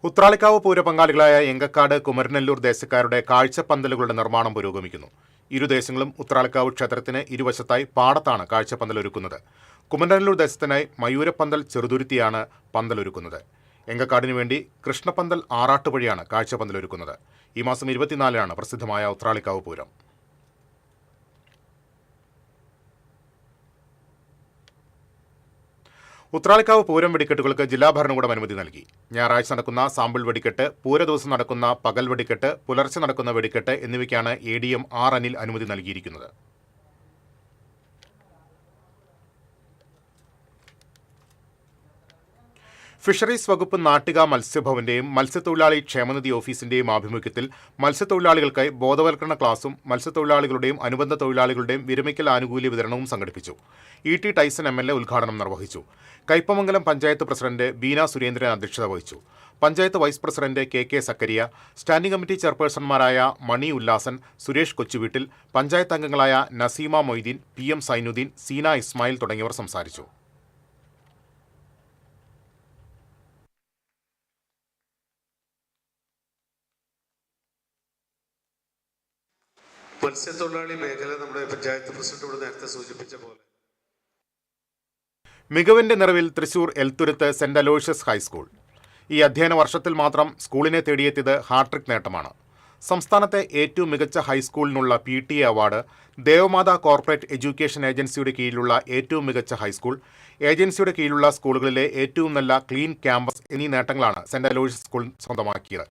ഉത്രാളിക്കാവ് പൂരപങ്കാളികളായ എങ്കക്കാട്, കുമരനെല്ലൂർ ദേശക്കാരുടെ കാഴ്ചപ്പന്തലുകളുടെ നിർമ്മാണം പുരോഗമിക്കുന്നു. ഇരു ദേശങ്ങളും ഉത്രാളിക്കാവ് ക്ഷേത്രത്തിന് ഇരുവശത്തായി പാടത്താണ് കാഴ്ചപ്പന്തൽ ഒരുക്കുന്നത്. കുമരനെല്ലൂർ ദേശത്തിനായി മയൂരപ്പന്തൽ ചെറുതുരുത്തിയാണ് പന്തലൊരുക്കുന്നത്. എങ്കക്കാടിനു വേണ്ടി കൃഷ്ണപ്പന്തൽ ആറാട്ടുവഴിയാണ് കാഴ്ചപ്പന്തൽ ഒരുക്കുന്നത്. ഈ മാസം 24-നാണ് പ്രസിദ്ധമായ ഉത്രാളിക്കാവ് പൂരം. ഉത്രാളിക്കാവ് പൂരം വെടിക്കെട്ടുകൾക്ക് ജില്ലാ ഭരണകൂടം അനുമതി നൽകി. ഞായറാഴ്ച നടക്കുന്ന സാമ്പിൾ വെടിക്കെട്ട്, പൂരദിവസം നടക്കുന്ന പകൽ വെടിക്കെട്ട്, പുലർച്ചെ നടക്കുന്ന വെടിക്കെട്ട് എന്നിവയ്ക്കാണ് ADM R. അനിൽ അനുമതി നൽകിയിരിക്കുന്നത്. ഫിഷറീസ് വകുപ്പ് നാട്ടിക മത്സ്യഭവന്റെയും മത്സ്യത്തൊഴിലാളി ക്ഷേമനിധി ഓഫീസിന്റെയും ആഭിമുഖ്യത്തിൽ മത്സ്യത്തൊഴിലാളികൾക്കായി ബോധവൽക്കരണ ക്ലാസും മത്സ്യത്തൊഴിലാളികളുടെയും അനുബന്ധ തൊഴിലാളികളുടെയും വിരമിക്കൽ ആനുകൂല്യ വിതരണവും സംഘടിപ്പിച്ചു. E.T. ടൈസൺ MLA ഉദ്ഘാടനം നിർവഹിച്ചു. കയ്പമംഗലം പഞ്ചായത്ത് പ്രസിഡന്റ് ബീന സുരേന്ദ്രൻ അധ്യക്ഷത വഹിച്ചു. പഞ്ചായത്ത് വൈസ് പ്രസിഡന്റ് KK സക്കരിയ, സ്റ്റാൻഡിംഗ് കമ്മിറ്റി ചെയർപേഴ്സൺമാരായ മണി ഉല്ലാസൻ, സുരേഷ് കൊച്ചുവീട്ടിൽ, പഞ്ചായത്ത് അംഗങ്ങളായ നസീമ മൊയ്തീൻ, PM സൈനുദ്ദീൻ, സീന ഇസ്മായിൽ തുടങ്ങിയവർ സംസാരിച്ചു. മത്സ്യത്തൊഴിലാളി മേഖല നമ്മുടെ പഞ്ചായത്ത് പ്രസിഡന്റ് ഇവിടെ നേരത്തെ സൂചിപ്പിച്ച പോലെ മികവിന്റെ നിറവിൽ Thrissur Elthuruth Saint Aloysius high school. ഈ അധ്യയന വർഷത്തിൽ മാത്രം സ്കൂളിനെ തേടിയെത്തിയത് ഹാട്രിക് നേട്ടമാണ്. സംസ്ഥാനത്തെ ഏറ്റവും മികച്ച ഹൈസ്കൂളിനുള്ള PTA award, Devamatha corporate education ഏജൻസിയുടെ കീഴിലുള്ള ഏറ്റവും മികച്ച ഹൈസ്കൂൾ, ഏജൻസിയുടെ കീഴിലുള്ള സ്കൂളുകളിലെ ഏറ്റവും നല്ല ക്ലീൻ ക്യാമ്പസ് എന്നീ നേട്ടങ്ങളാണ് സെന്റ് അലോഷ്യസ് സ്കൂൾ സ്വന്തമാക്കിയത്.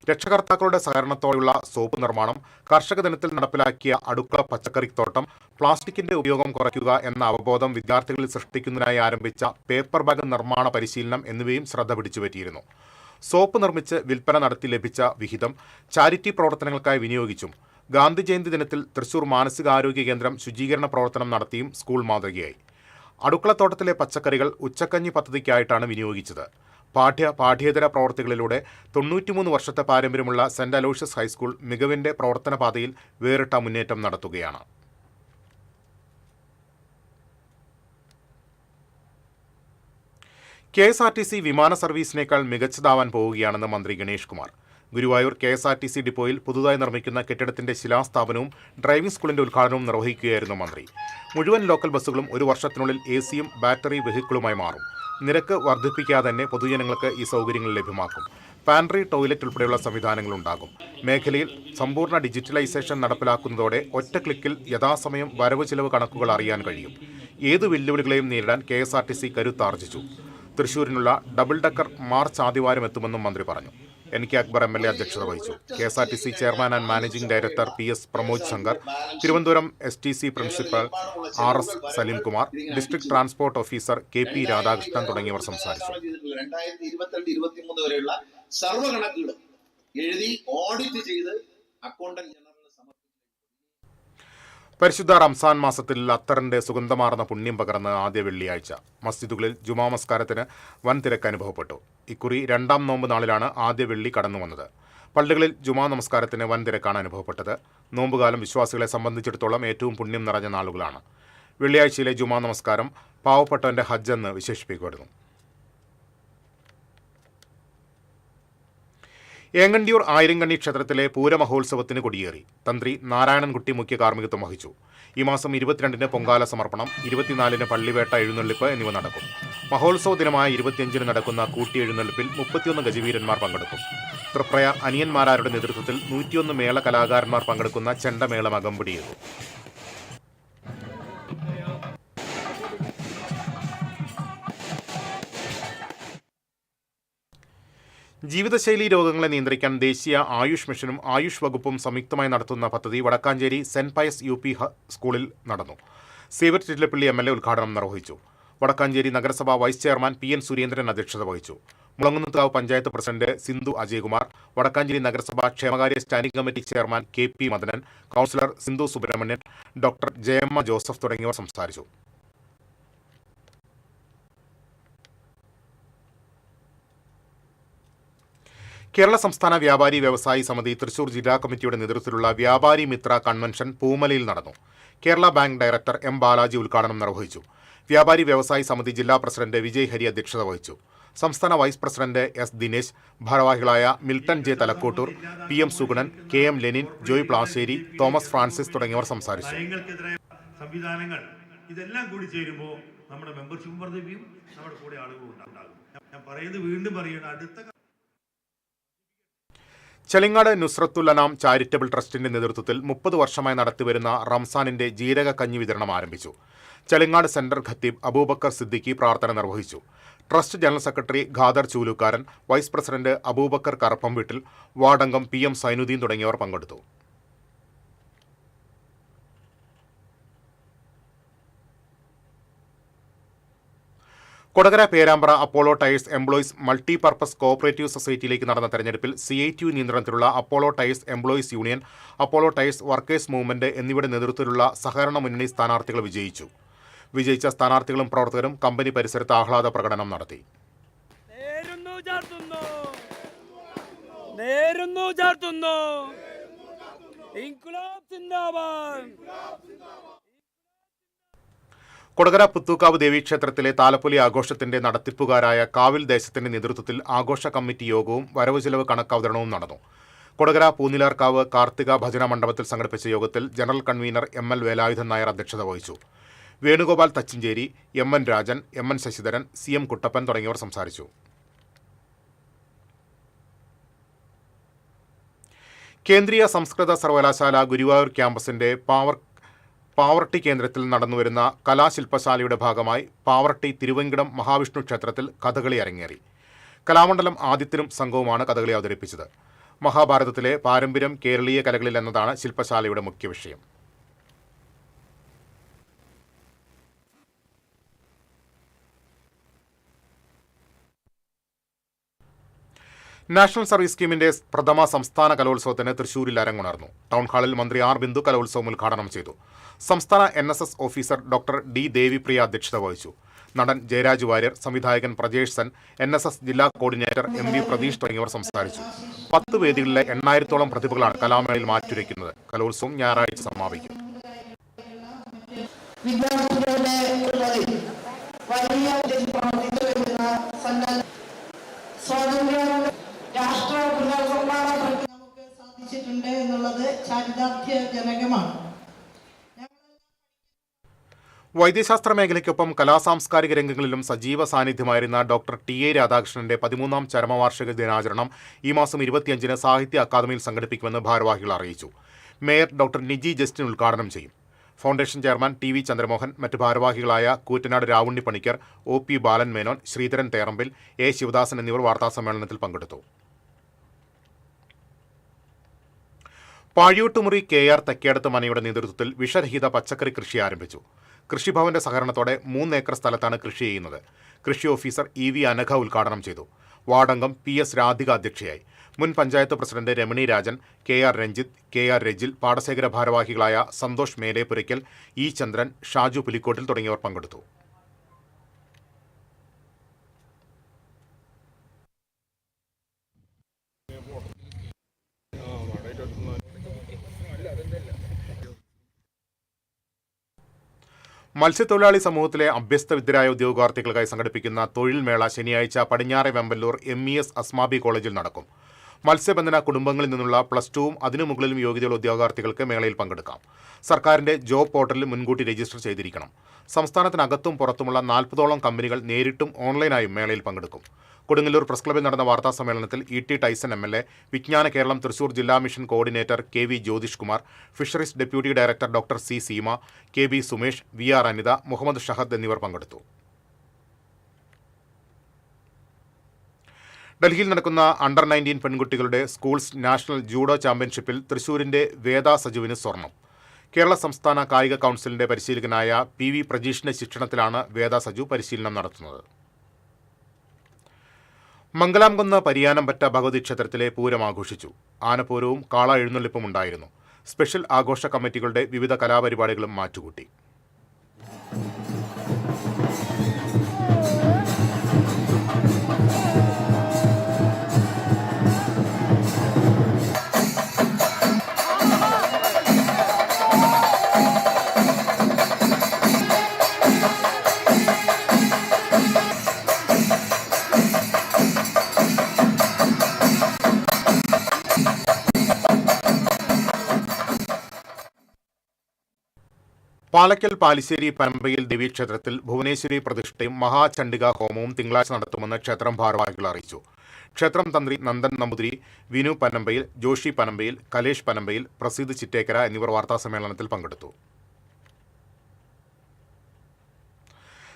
രക്ഷകർത്താക്കളുടെ സഹകരണത്തോടെയുള്ള സോപ്പ് നിർമ്മാണം, കർഷക ദിനത്തിൽ നടപ്പിലാക്കിയ അടുക്കള പച്ചക്കറിത്തോട്ടം, പ്ലാസ്റ്റിക്കിന്റെ ഉപയോഗം കുറയ്ക്കുക എന്ന അവബോധം വിദ്യാർത്ഥികളിൽ സൃഷ്ടിക്കുന്നതിനായി ആരംഭിച്ച പേപ്പർ ബാഗ് നിർമ്മാണ പരിശീലനം എന്നിവയും ശ്രദ്ധ പിടിച്ചുപറ്റിയിരുന്നു. സോപ്പ് നിർമ്മിച്ച് വിൽപ്പന നടത്തി ലഭിച്ച വിഹിതം ചാരിറ്റി പ്രവർത്തനങ്ങൾക്കായി വിനിയോഗിച്ചും ഗാന്ധി ജയന്തി ദിനത്തിൽ തൃശൂർ മാനസികാരോഗ്യ കേന്ദ്രം ശുചീകരണ പ്രവർത്തനം നടത്തിയും സ്കൂൾ മാതൃകയായി. അടുക്കളത്തോട്ടത്തിലെ പച്ചക്കറികൾ ഉച്ചക്കഞ്ഞി പദ്ധതിക്കായിട്ടാണ് വിനിയോഗിച്ചത്. പാഠ്യേതര പ്രവർത്തികളിലൂടെ 93 വർഷത്തെ പാരമ്പര്യമുള്ള സെന്റ് അലോഷ്യസ് ഹൈസ്കൂൾ മികവിന്റെ പ്രവർത്തന പാതയിൽ വേറിട്ട മുന്നേറ്റം നടത്തുകയാണ്. KSRTC വിമാന സർവീസിനേക്കാൾ മികച്ചതാവാൻ പോവുകയാണെന്ന് മന്ത്രി ഗണേഷ് കുമാർ. ഗുരുവായൂർ KSRTC ഡിപ്പോയിൽ പുതുതായി നിർമ്മിക്കുന്ന കെട്ടിടത്തിന്റെ ശിലാസ്ഥാപനവും ഡ്രൈവിംഗ് സ്കൂളിന്റെ ഉദ്ഘാടനവും നിർവഹിക്കുകയായിരുന്നു മന്ത്രി. മുഴുവൻ ലോക്കൽ ബസ്സുകളും 1 വർഷത്തിനുള്ളിൽ AC-യും ബാറ്ററി വെഹിക്കിളുമായി മാറും. നിരക്ക് വർദ്ധിപ്പിക്കാതെ തന്നെ പൊതുജനങ്ങൾക്ക് ഈ സൗകര്യങ്ങൾ ലഭ്യമാക്കും. പാൻട്രി, ടോയ്ലറ്റ് ഉൾപ്പെടെയുള്ള സംവിധാനങ്ങളുണ്ടാകും. മേഖലയിൽ സമ്പൂർണ്ണ ഡിജിറ്റലൈസേഷൻ നടപ്പിലാക്കുന്നതോടെ ഒറ്റ ക്ലിക്കിൽ യഥാസമയം വരവ് ചിലവ് കണക്കുകൾ അറിയാൻ കഴിയും. ഏത് വെല്ലുവിളികളെയും നേരിടാൻ KSRTC കരുത്താർജിച്ചു. തൃശൂരിനുള്ള ഡബിൾ ഡക്കർ മാർച്ച് ആദിവാരം എത്തുമെന്നും മന്ത്രി പറഞ്ഞു. NK അക്ബർ MLA അധ്യക്ഷത വഹിച്ചു. KSRTC chairman and managing director PS Pramod Shankar, Thiruvananthapuram STC principal RS Salim Kumar, district transport officer KP Radhakrishnan തുടങ്ങിയവർ സംസാരിച്ചു. 2022-23 വരെയുള്ള സർവ്വ കണക്കുകളും എഴുതി ഓഡിറ്റ് ചെയ്ത് അക്കൗണ്ടന്റ് ജനറൽ പരിശുദ്ധ റംസാൻ മാസത്തിൽ അത്തറിന്റെ സുഗന്ധമാർന്ന പുണ്യം പകർന്ന് ആദ്യ വെള്ളിയാഴ്ച മസ്ജിദുകളിൽ ജുമാ നമസ്കാരത്തിന് വൻ തിരക്ക് അനുഭവപ്പെട്ടു. ഇക്കുറി 2ാം നോമ്പ് നാളിലാണ് ആദ്യ വെള്ളി കടന്നു വന്നത്. പള്ളികളിൽ ജുമാ നമസ്കാരത്തിന് വൻ തിരക്കാണ് അനുഭവപ്പെട്ടത്. നോമ്പുകാലം വിശ്വാസികളെ സംബന്ധിച്ചിടത്തോളം ഏറ്റവും പുണ്യം നിറഞ്ഞ നാളുകളാണ്. വെള്ളിയാഴ്ചയിലെ ജുമാ നമസ്കാരം പാവപ്പെട്ടവന്റെ ഹജ്ജ് എന്ന് വിശേഷിപ്പിക്കപ്പെടുന്നു. ഏങ്ങണ്ടിയൂർ ആയിരങ്കണ്ണി ക്ഷേത്രത്തിലെ പൂരമഹോത്സവത്തിന് കൊടിയേറി. തന്ത്രി നാരായണൻകുട്ടി മുഖ്യ കാർമ്മികത്വം വഹിച്ചു. ഈ മാസം 22-ന് പൊങ്കാല സമർപ്പണം, 24-ന് പള്ളിവേട്ട എഴുന്നള്ളിപ്പ് എന്നിവ നടക്കും. മഹോത്സവ ദിനമായ 25-ന് നടക്കുന്ന കൂട്ടിയെഴുന്നള്ളിപ്പിൽ 31 ഗജവീരന്മാർ പങ്കെടുക്കും. തൃപ്രയാർ അനിയന്മാരാരുടെ നേതൃത്വത്തിൽ 101 മേള കലാകാരന്മാർ പങ്കെടുക്കുന്ന ചെണ്ടമേളം അകമ്പടിയേറും. ജീവിതശൈലി രോഗങ്ങളെ നിയന്ത്രിക്കാൻ ദേശീയ ആയുഷ് മിഷനും ആയുഷ് വകുപ്പും സംയുക്തമായി നടത്തുന്ന പദ്ധതി വടക്കാഞ്ചേരി സെന്റ് പയസ് UP സ്കൂളിൽ നടന്നു. സേവ്യർ ചിറ്റലപ്പള്ളി MLA ഉദ്ഘാടനം നിർവഹിച്ചു. വടക്കാഞ്ചേരി നഗരസഭാ വൈസ് ചെയർമാൻ PN സുരേന്ദ്രൻ അധ്യക്ഷത വഹിച്ചു. മുളങ്ങുന്നത്തുകാവ് പഞ്ചായത്ത് പ്രസിഡന്റ് സിന്ധു അജയകുമാർ, വടക്കാഞ്ചേരി നഗരസഭാ ക്ഷേമകാര്യ standing committee chairman KP Madanan, councillor Sindhu Subrahmanyan, doctor Jayamma Joseph തുടങ്ങിയവർ സംസാരിച്ചു. കേരള സംസ്ഥാന വ്യാപാരി വ്യവസായി സമിതി തൃശൂർ ജില്ലാ കമ്മിറ്റിയുടെ നേതൃത്വത്തിലുള്ള വ്യാപാരി മിത്ര കൺവെൻഷൻ പൂമലയിൽ നടന്നു. Kerala bank director M Balaji ഉദ്ഘാടനം നിർവഹിച്ചു. വ്യാപാരി വ്യവസായി സമിതി ജില്ലാ പ്രസിഡന്റ് വിജയ് ഹരി അധ്യക്ഷത വഹിച്ചു. സംസ്ഥാന വൈസ് പ്രസിഡന്റ് S ദിനേശ്, ഭാരവാഹികളായ Milton J Thalakottur, PM Sugunan, KM Lenin, Joy Plasseri, Thomas Francis തുടങ്ങിയവർ സംസാരിച്ചു. സംവിധാനങ്ങൾ ഇതെല്ലാം കൂടി ചേരുമ്പോൾ നമ്മുടെ മെമ്പർഷിപ്പ് വർദ്ധിക്കും, നമ്മുടെ കൂടെ ആളുകൾ ഉണ്ടാകും. ഞാൻ പറയുന്നത് വീണ്ടും പറയണം, അടുത്ത ചെളിങ്ങാട് നുസ്രത്തുൽ അനാം ചാരിറ്റബിൾ ട്രസ്റ്റിന്റെ നേതൃത്വത്തിൽ 30 വർഷമായി നടത്തിവരുന്ന റംസാനിന്റെ ജീരക കഞ്ഞി വിതരണം ആരംഭിച്ചു. ചെളിങ്ങാട് സെന്റർ ഖത്തീബ് അബൂബക്കർ സിദ്ദിഖി പ്രാർത്ഥന നിർവഹിച്ചു. Trust general secretary Khader Choolukkaran, vice president Abubakar Karappamveettil, വാർഡംഗം PM സൈനുദ്ദീൻ തുടങ്ങിയവർ പങ്കെടുത്തു. Kodakara Perambra Apollo tyres employees multipurpose cooperative സൊസൈറ്റിയിലേക്ക് നടന്ന തെരഞ്ഞെടുപ്പിൽ CITU നിയന്ത്രണത്തിലുള്ള Apollo tyres employees union, Apollo tyres workers movement എന്നിവയുടെ നേതൃത്വത്തിലുള്ള സഹകരണ മുന്നണി സ്ഥാനാർത്ഥികൾ വിജയിച്ചു. വിജയിച്ച സ്ഥാനാർത്ഥികളും പ്രവർത്തകരും കമ്പനി പരിസരത്ത് ആഹ്ലാദ പ്രകടനം നടത്തി. കൊടകര പുത്തൂക്കാവ് ദേവീക്ഷേത്രത്തിലെ താലപ്പൊലി ആഘോഷത്തിന്റെ നടത്തിപ്പുകാരായ കാവിൽ ദേശത്തിന്റെ നേതൃത്വത്തിൽ ആഘോഷ കമ്മിറ്റി യോഗവും വരവ് ചെലവ് കണക്കവതരണവും നടന്നു. കൊടകര പൂനിലാർക്കാവ് കാർത്തിക ഭജന മണ്ഡപത്തിൽ സംഘടിപ്പിച്ച യോഗത്തിൽ general convener ML Velayudhan Nair അധ്യക്ഷത വഹിച്ചു. Venugopal തച്ചിഞ്ചേരി, MN Rajan, MN Sasidharan, CM Kuttappan തുടങ്ങിയവർ സംസാരിച്ചു. കേന്ദ്രീയ സംസ്കൃത സർവകലാശാല ഗുരുവായൂർ ക്യാമ്പസിന്റെ പാവർട്ടി കേന്ദ്രത്തിൽ നടന്നുവരുന്ന കലാശില്പശാലയുടെ ഭാഗമായി പാവർട്ടി തിരുവങ്കിടം മഹാവിഷ്ണു ക്ഷേത്രത്തിൽ കഥകളി അരങ്ങേറി. കലാമണ്ഡലം ആദിത്യനും സംഘവുമാണ് കഥകളി അവതരിപ്പിച്ചത്. മഹാഭാരതത്തിലെ പാരമ്പര്യം കേരളീയ കലകളിൽ എന്നതാണ് ശില്പശാലയുടെ മുഖ്യ വിഷയം. നാഷണൽ സർവീസ് സ്കീമിന്റെ പ്രഥമ സംസ്ഥാന കലോത്സവത്തിന് തൃശൂരിൽ അരങ്ങുണർന്നു. ടൗൺ ഹാളിൽ മന്ത്രി R ബിന്ദു കലോത്സവം ഉദ്ഘാടനം ചെയ്തു. സംസ്ഥാന NSS officer doctor D Devipriya അധ്യക്ഷത വഹിച്ചു. നടൻ ജയരാജ് വാര്യർ, സംവിധായകൻ പ്രജേഷ് സൻ, NSS ജില്ലാ കോർഡിനേറ്റർ MV പ്രതീഷ് തുടങ്ങിയവർ സംസാരിച്ചു. 10 വേദികളിലെ 8000-ഓളം പ്രതിഭകളാണ് കലാമേളയിൽ മാറ്റുരയ്ക്കുന്നത്. കലോത്സവം ഞായറാഴ്ച സമാപിക്കും. നമുക്ക് സാധിച്ചിട്ടുണ്ട് എന്നുള്ളത് ചാരിതാർത്ഥ്യജനകമാണ്. വൈദ്യശാസ്ത്ര മേഖലയ്ക്കൊപ്പം കലാസാംസ്കാരിക രംഗങ്ങളിലും സജീവ സാന്നിധ്യമായിരുന്ന ഡോക്ടർ TA രാധാകൃഷ്ണന്റെ 13ാം ചരമവാർഷിക ദിനാചരണം ഈ മാസം 25-ന് സാഹിത്യ അക്കാദമിയിൽ സംഘടിപ്പിക്കുമെന്ന് ഭാരവാഹികൾ അറിയിച്ചു. മേയർ ഡോക്ടർ നിജി ജസ്റ്റിൻ ഉദ്ഘാടനം ചെയ്യും. ഫൗണ്ടേഷൻ ചെയർമാൻ TV ചന്ദ്രമോഹൻ, മറ്റ് ഭാരവാഹികളായ Koottanad Ravunni Panicker, OP Balan Menon, Sreedharan Therambil, A Sivadasan എന്നിവർ വാർത്താസമ്മേളനത്തിൽ പങ്കെടുത്തു. പാഴിയോട്ടുമുറി KR തെക്കേടത്ത് മനയുടെ നേതൃത്വത്തിൽ വിഷരഹിത പച്ചക്കറി കൃഷി ആരംഭിച്ചു. കൃഷിഭവന്റെ സഹകരണത്തോടെ 3 ഏക്കർ സ്ഥലത്താണ് കൃഷി ചെയ്യുന്നത്. കൃഷി ഓഫീസർ EV അനഘ ഉദ്ഘാടനം ചെയ്തു. വാർഡംഗം PS രാധിക അധ്യക്ഷയായി. മുൻ panchayat president Ramani Rajan, KR Ranjith, KR Rajil, പാടശേഖര ഭാരവാഹികളായ സന്തോഷ് മേലേപുരയ്ക്കൽ, E ചന്ദ്രൻ, ഷാജു പുലിക്കോട്ടിൽ തുടങ്ങിയവർ പങ്കെടുത്തു. മത്സ്യത്തൊഴിലാളി സമൂഹത്തിലെ അഭ്യസ്തവിദ്യരായ ഉദ്യോഗാർത്ഥികൾക്കായി സംഘടിപ്പിക്കുന്ന തൊഴിൽ മേള ശനിയാഴ്ച പടിഞ്ഞാറെ വെമ്പല്ലൂർ MES അസ്മാബി കോളേജിൽ നടക്കും. മത്സ്യബന്ധന കുടുംബങ്ങളിൽ നിന്നുള്ള +2 അതിനു മുകളിലും യോഗ്യതയുള്ള ഉദ്യോഗാർത്ഥികൾക്ക് മേളയിൽ പങ്കെടുക്കാം. സർക്കാരിന്റെ ജോബ് പോർട്ടലിൽ മുൻകൂട്ടി രജിസ്റ്റർ ചെയ്തിരിക്കണം. സംസ്ഥാനത്തിനകത്തും പുറത്തുമുള്ള 40ഓളം കമ്പനികൾ നേരിട്ടും ഓൺലൈനായും മേളയിൽ പങ്കെടുക്കും. കൊടുങ്ങല്ലൂർ പ്രസ് ക്ലബ്ബിൽ നടന്ന വാർത്താ സമ്മേളനത്തിൽ E.T. ടൈസൺ MLA, വിജ്ഞാന കേരളം തൃശൂർ ജില്ലാ mission coordinator KV Jyothish Kumar, fisheries deputy director doctor C. Seema, KB Sumesh, VR Anitha, Muhammad Shahad എന്നിവർ പങ്കെടുത്തു. ഡൽഹിയിൽ നടക്കുന്ന അണ്ടർ 19 പെൺകുട്ടികളുടെ സ്കൂൾസ് നാഷണൽ ജൂഡോ ചാമ്പ്യൻഷിപ്പിൽ തൃശൂരിന്റെ വേദ സജുവിന് സ്വർണം. കേരള സംസ്ഥാന കായിക കൗൺസിലിന്റെ പരിശീലകനായ PV പ്രജീഷിന്റെ ശിക്ഷണത്തിലാണ് വേദ സജു പരിശീലനം നടത്തുന്നത്. മംഗലാംകുന്ന് പരിയാനംപറ്റ ഭഗവതി ക്ഷേത്രത്തിലെ പൂരം ആഘോഷിച്ചു. ആനപ്പൂരവും കാള എഴുന്നള്ളിപ്പും ഉണ്ടായിരുന്നു. സ്പെഷ്യൽ ആഘോഷ കമ്മിറ്റികളുടെ വിവിധ കലാപരിപാടികളും മാറ്റുകൂട്ടി. പാലക്കൽ പാലിശ്ശേരി പനമ്പയിൽ ദേവീക്ഷേത്രത്തിൽ ഭുവനേശ്വരി പ്രതിഷ്ഠയും മഹാചണ്ഡിക ഹോമവും തിങ്കളാഴ്ച നടത്തുമെന്ന് ക്ഷേത്രം ഭാരവാഹികൾ അറിയിച്ചു. ക്ഷേത്രം തന്ത്രി നന്ദൻ നമ്പൂതിരി, വിനു പനമ്പയിൽ, ജോഷി പനമ്പയിൽ, കലേഷ് പനമ്പയിൽ, പ്രസീദ് ചിറ്റേക്കര എന്നിവർ വാർത്താസമ്മേളനത്തിൽ പങ്കെടുത്തു.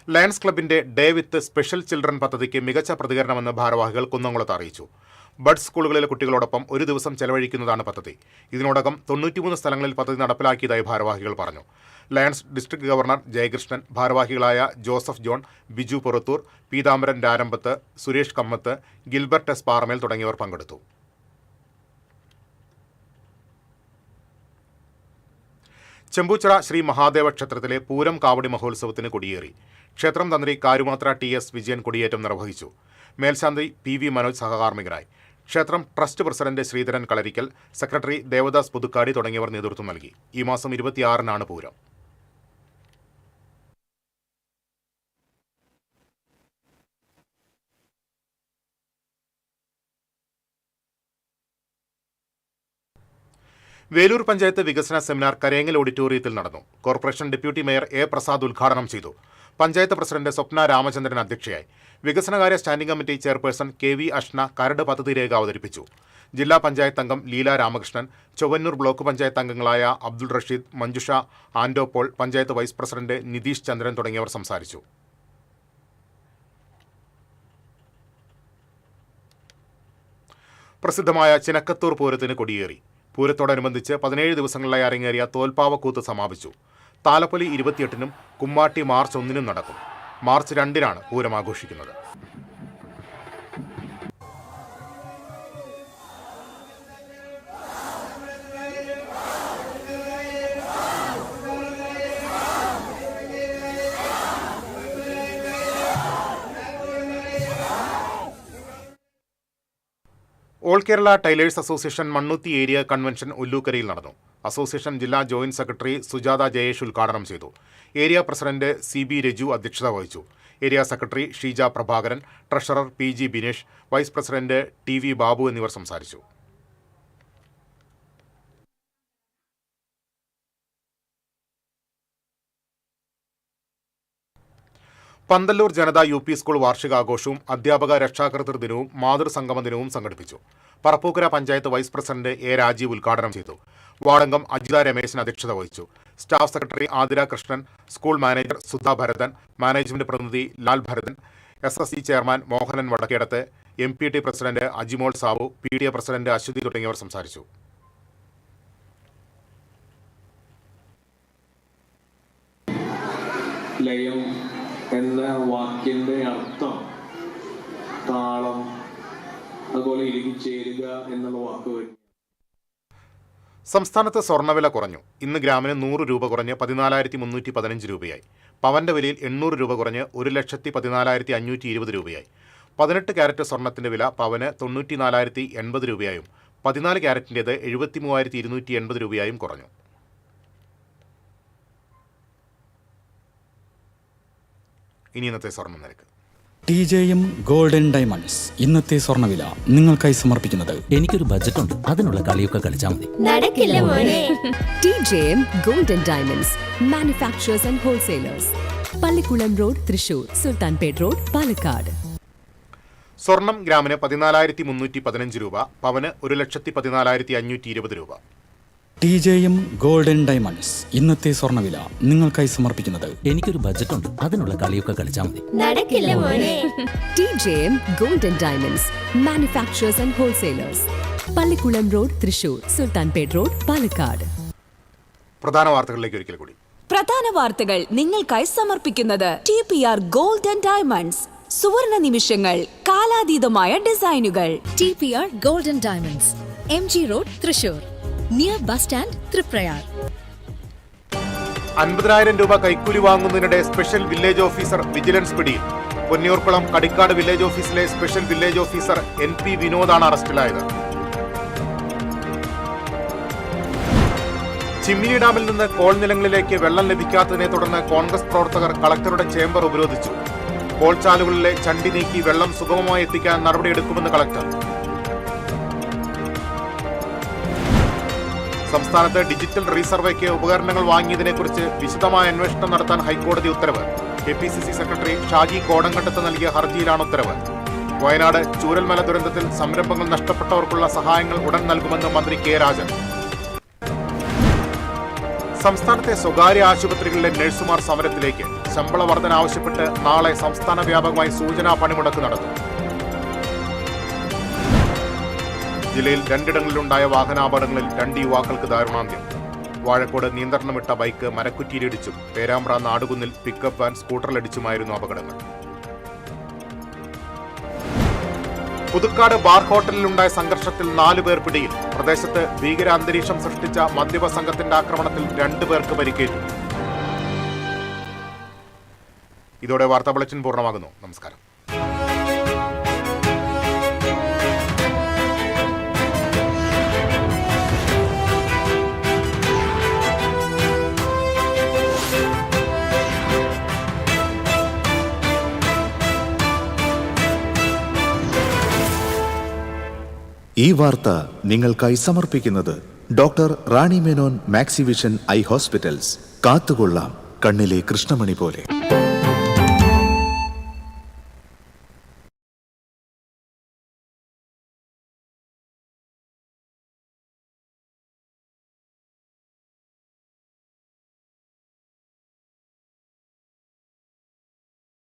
ലയൺസ് ക്ലബിന്റെ ഡേ വിത്ത് സ്പെഷ്യൽ ചിൽഡ്രൻ പദ്ധതിക്ക് മികച്ച പ്രതികരണമെന്ന് ഭാരവാഹികൾ കുന്നംകുളത്ത് അറിയിച്ചു. ബഡ് സ്കൂളുകളിലെ കുട്ടികളോടൊപ്പം ഒരു ദിവസം ചെലവഴിക്കുന്നതാണ് പദ്ധതി. ഇതിനോടകം 93 സ്ഥലങ്ങളിൽ പദ്ധതി നടപ്പിലാക്കിയതായി ഭാരവാഹികൾ പറഞ്ഞു. ലയൺസ് ഡിസ്ട്രിക്ട് ഗവർണർ ജയകൃഷ്ണൻ, ഭാരവാഹികളായ Joseph John, Biju Purathur, Peethambaran Rarambath, Suresh Kammath, Gilbert S Paramel തുടങ്ങിയവർ പങ്കെടുത്തു. ചെമ്പൂച്ചിറ ശ്രീ മഹാദേവ ക്ഷേത്രത്തിലെ പൂരം കാവടി മഹോത്സവത്തിന് കൊടിയേറി. ക്ഷേത്രം തന്ത്രി കാരുമാത്ര TS വിജയൻ കൊടിയേറ്റം നിർവഹിച്ചു. മേൽശാന്തി PV മനോജ് സഹകാർമ്മികരായി. ക്ഷേത്രം ട്രസ്റ്റ് പ്രസിഡന്റ് ശ്രീധരൻ കളരിക്കൽ, സെക്രട്ടറി ദേവദാസ് പുതുക്കാടി തുടങ്ങിയവർ നേതൃത്വം നൽകി. ഈ മാസം 26-നാണ് പൂരം. വേലൂർ പഞ്ചായത്ത് വികസന സെമിനാർ കരേങ്ങൽ ഓഡിറ്റോറിയത്തിൽ നടന്നു. Corporation deputy mayor A. Prasad ഉദ്ഘാടനം ചെയ്തു. പഞ്ചായത്ത് പ്രസിഡന്റ് സ്വപ്ന രാമചന്ദ്രൻ അധ്യക്ഷയായി. വികസനകാര്യ standing committee chairperson KV Ashna കരട് പദ്ധതി രേഖ അവതരിപ്പിച്ചു. ജില്ലാ പഞ്ചായത്ത് അംഗം ലീല രാമകൃഷ്ണൻ, ചൊവ്വന്നൂർ ബ്ലോക്ക് പഞ്ചായത്ത് അംഗങ്ങളായ Abdul Rasheed, Manjusha, Ando Paul, panchayat vice president Nitheesh Chandran തുടങ്ങിയവർ സംസാരിച്ചു. പ്രസിദ്ധമായ ചിനക്കത്തൂർ പൂരത്തിന് കൊടിയേറി. പൂരത്തോടനുബന്ധിച്ച് 17 ദിവസങ്ങളിലായി അരങ്ങേറിയ തോൽപ്പാവക്കൂത്ത് സമാപിച്ചു. താലപ്പൊലി 28-നും കുമ്മാട്ടി മാർച്ച് 1-നും നടക്കും. മാർച്ച് 2-നാണ് പൂരം ആഘോഷിക്കുന്നത്. All Kerala tailors association Mannuthy area convention ഉല്ലൂക്കരയിൽ നടന്നു. അസോസിയേഷൻ ജില്ലാ ജോയിന്റ് സെക്രട്ടറി സുജാത ജയേഷ് ഉദ്ഘാടനം ചെയ്തു. ഏരിയ പ്രസിഡന്റ് CB രജു അധ്യക്ഷത വഹിച്ചു. Area secretary Sheeja Prabhakaran, treasurer PG Binesh, vice president TV Babu എന്നിവർ സംസാരിച്ചു. പന്തല്ലൂർ ജനത UP സ്കൂൾ വാർഷികാഘോഷവും അധ്യാപക രക്ഷാകർതൃ ദിനവും മാതൃസംഗമ ദിനവും സംഘടിപ്പിച്ചു. Parappukkara panchayat vice president A. Rajeev ഉദ്ഘാടനം ചെയ്തു. വാർഡംഗം അജിത രമേശൻ അധ്യക്ഷത വഹിച്ചു. Staff secretary Athira Krishnan, school manager Sudha Bharathan, management പ്രതിനിധി Lal Bharathan, SSC chairman Mohanan Vadakkedath, MPT president Ajimol Sabu, PTA president Aswathi തുടങ്ങിയവർ സംസാരിച്ചു. ലയം എന്ന വാക്കിന്റെ അർത്ഥം താളം, അതുപോലെ ഇഴുകിച്ചേരുക എന്നുള്ള വാക്ക് വരും. സംസ്ഥാനത്ത് സ്വർണ്ണവില കുറഞ്ഞു. ഇന്ന് ഗ്രാമിന് 100 രൂപ കുറഞ്ഞ് 14,315 രൂപയായി. പവന്റെ വിലയിൽ 800 രൂപ കുറഞ്ഞ് 1,14,520 രൂപയായി. 18 ക്യാരറ്റ് സ്വർണത്തിന്റെ വില പവന് 94,080 രൂപയായും 14 ക്യാരറ്റിൻ്റേത് 73,280 രൂപയായും കുറഞ്ഞു. ഇനി ഇന്നത്തെ സ്വർണ്ണ നിരക്ക്. TJM ഗോൾഡൻ ഡയമണ്ട്സ് ഇന്നത്തെ സ്വർണ്ണവില നിങ്ങൾക്കായി സമർപ്പിക്കുന്നത് എനിക്കൊരു ബഡ്ജറ്റ് ഉണ്ട്, അതിനുള്ള കളിയൊക്കെ കളിച്ചാൽ മതി. നടക്കില്ല മോനെ. TJM golden diamonds manufacturers and wholesalers, Pallikkulam road, Thrissur, Sultanpet road, Palakkad. സ്വർണം ഗ്രാമിന് 14,315 രൂപ, പവന് 1,14,520 രൂപ. TJM ഗോൾഡൻ ഡയമണ്ട്സ് ഇന്നത്തെ സ്വർണ്ണവില നിങ്ങൾക്കായി സമർപ്പിക്കുന്നത് എനിക്കൊരു ബഡ്ജറ്റ് ഉണ്ട്, അതിനുള്ള കളിയൊക്കെ കളിച്ചാൽ മതി. നടക്കില്ല മോനെ. TJM golden diamonds manufacturers and wholesalers, Pallikkulam road, Thrissur, Sultanpet road, Palakkad. പ്രധാന വാർത്തകളിലേക്ക് ഒരിക്കൽ കൂടി. പ്രധാന വാർത്തകൾ നിങ്ങൾക്കായി സമർപ്പിക്കുന്നത് TPR ഗോൾഡൻ ഡയമണ്ട്സ്. സുവർണ നിമിഷങ്ങൾ, കാലാതീതമായ ഡിസൈനുകൾ. TPR golden diamonds, MG road, Thrissur, near bus stand, Triprayar. 50,000 രൂപ കൈക്കൂലി വാങ്ങുന്നതിനിടെ സ്പെഷ്യൽ വില്ലേജ് ഓഫീസർ വിജിലൻസ് പിടിയിൽ. പൊന്നിയൂർക്കുളം കടിക്കാട് വില്ലേജ് ഓഫീസിലെ സ്പെഷ്യൽ വില്ലേജ് ഓഫീസർ NP വിനോദാണ് അറസ്റ്റിലായത്. ചിമ്മിനി ഡാമിൽ നിന്ന് കോൾ നിലങ്ങളിലേക്ക് വെള്ളം ലഭിക്കാത്തതിനെ തുടർന്ന് കോൺഗ്രസ് പ്രവർത്തകർ കളക്ടറുടെ ചേംബർ ഉപരോധിച്ചു. കോൾ ചാലുകളിലെ ചണ്ടി നീക്കി വെള്ളം സുഗമമായി എത്തിക്കാൻ നടപടിയെടുക്കുമെന്ന് കളക്ടർ. സംസ്ഥാനത്ത് ഡിജിറ്റൽ റീസർവേക്ക് ഉപകരണങ്ങൾ വാങ്ങിയതിനെക്കുറിച്ച് വിശദമായ അന്വേഷണം നടത്താൻ ഹൈക്കോടതി ഉത്തരവ്. KPCC സെക്രട്ടറി ഷാജി കോടങ്കണ്ടത്ത് നൽകിയ ഹർജിയിലാണ് ഉത്തരവ്. വയനാട് ചൂരൽമല ദുരന്തത്തിൽ സംരംഭങ്ങൾ നഷ്ടപ്പെട്ടവർക്കുള്ള സഹായങ്ങൾ ഉടൻ നൽകുമെന്ന് മന്ത്രി K രാജൻ. സംസ്ഥാനത്തെ സ്വകാര്യ ആശുപത്രികളിലെ നഴ്സുമാർ സമരത്തിലേക്ക്. ശമ്പള വർധന ആവശ്യപ്പെട്ട് നാളെ സംസ്ഥാന വ്യാപകമായി സൂചനാ പണിമുടക്ക് നടത്തും. ജില്ലയിൽ 2 ഇടങ്ങളിലുണ്ടായ വാഹനാപകടങ്ങളിൽ 2 യുവാക്കൾക്ക് ദാരുണാന്ത്യം. വാഴക്കോട് നിയന്ത്രണം വിട്ട ബൈക്ക് മരക്കുറ്റിയിലിടിച്ചും പേരാമ്പ്ര നാടുകുന്നിൽ പിക്കപ്പ് വാൻ സ്കൂട്ടറിലിടിച്ചുമായിരുന്നു അപകടങ്ങൾ. പുതുക്കാട് ബാർ ഹോട്ടലിലുണ്ടായ സംഘർഷത്തിൽ 4 പേർ പിടിയിൽ. പ്രദേശത്ത് ഭീകര അന്തരീക്ഷം സൃഷ്ടിച്ച മദ്യപ സംഘത്തിന്റെ ആക്രമണത്തിൽ 2 പേർക്ക് പരിക്കേറ്റു. ഇതോടെ വാർത്താ ബുള്ളറ്റിൻ പൂർണ്ണമാകുന്നു. നമസ്കാരം. ഈ വാർത്ത നിങ്ങൾക്കായി സമർപ്പിക്കുന്നത് doctor Rani Menon Maxivision I hospitals. കാത്തുകൊള്ളാം കണ്ണിലെ കൃഷ്ണമണി പോലെ.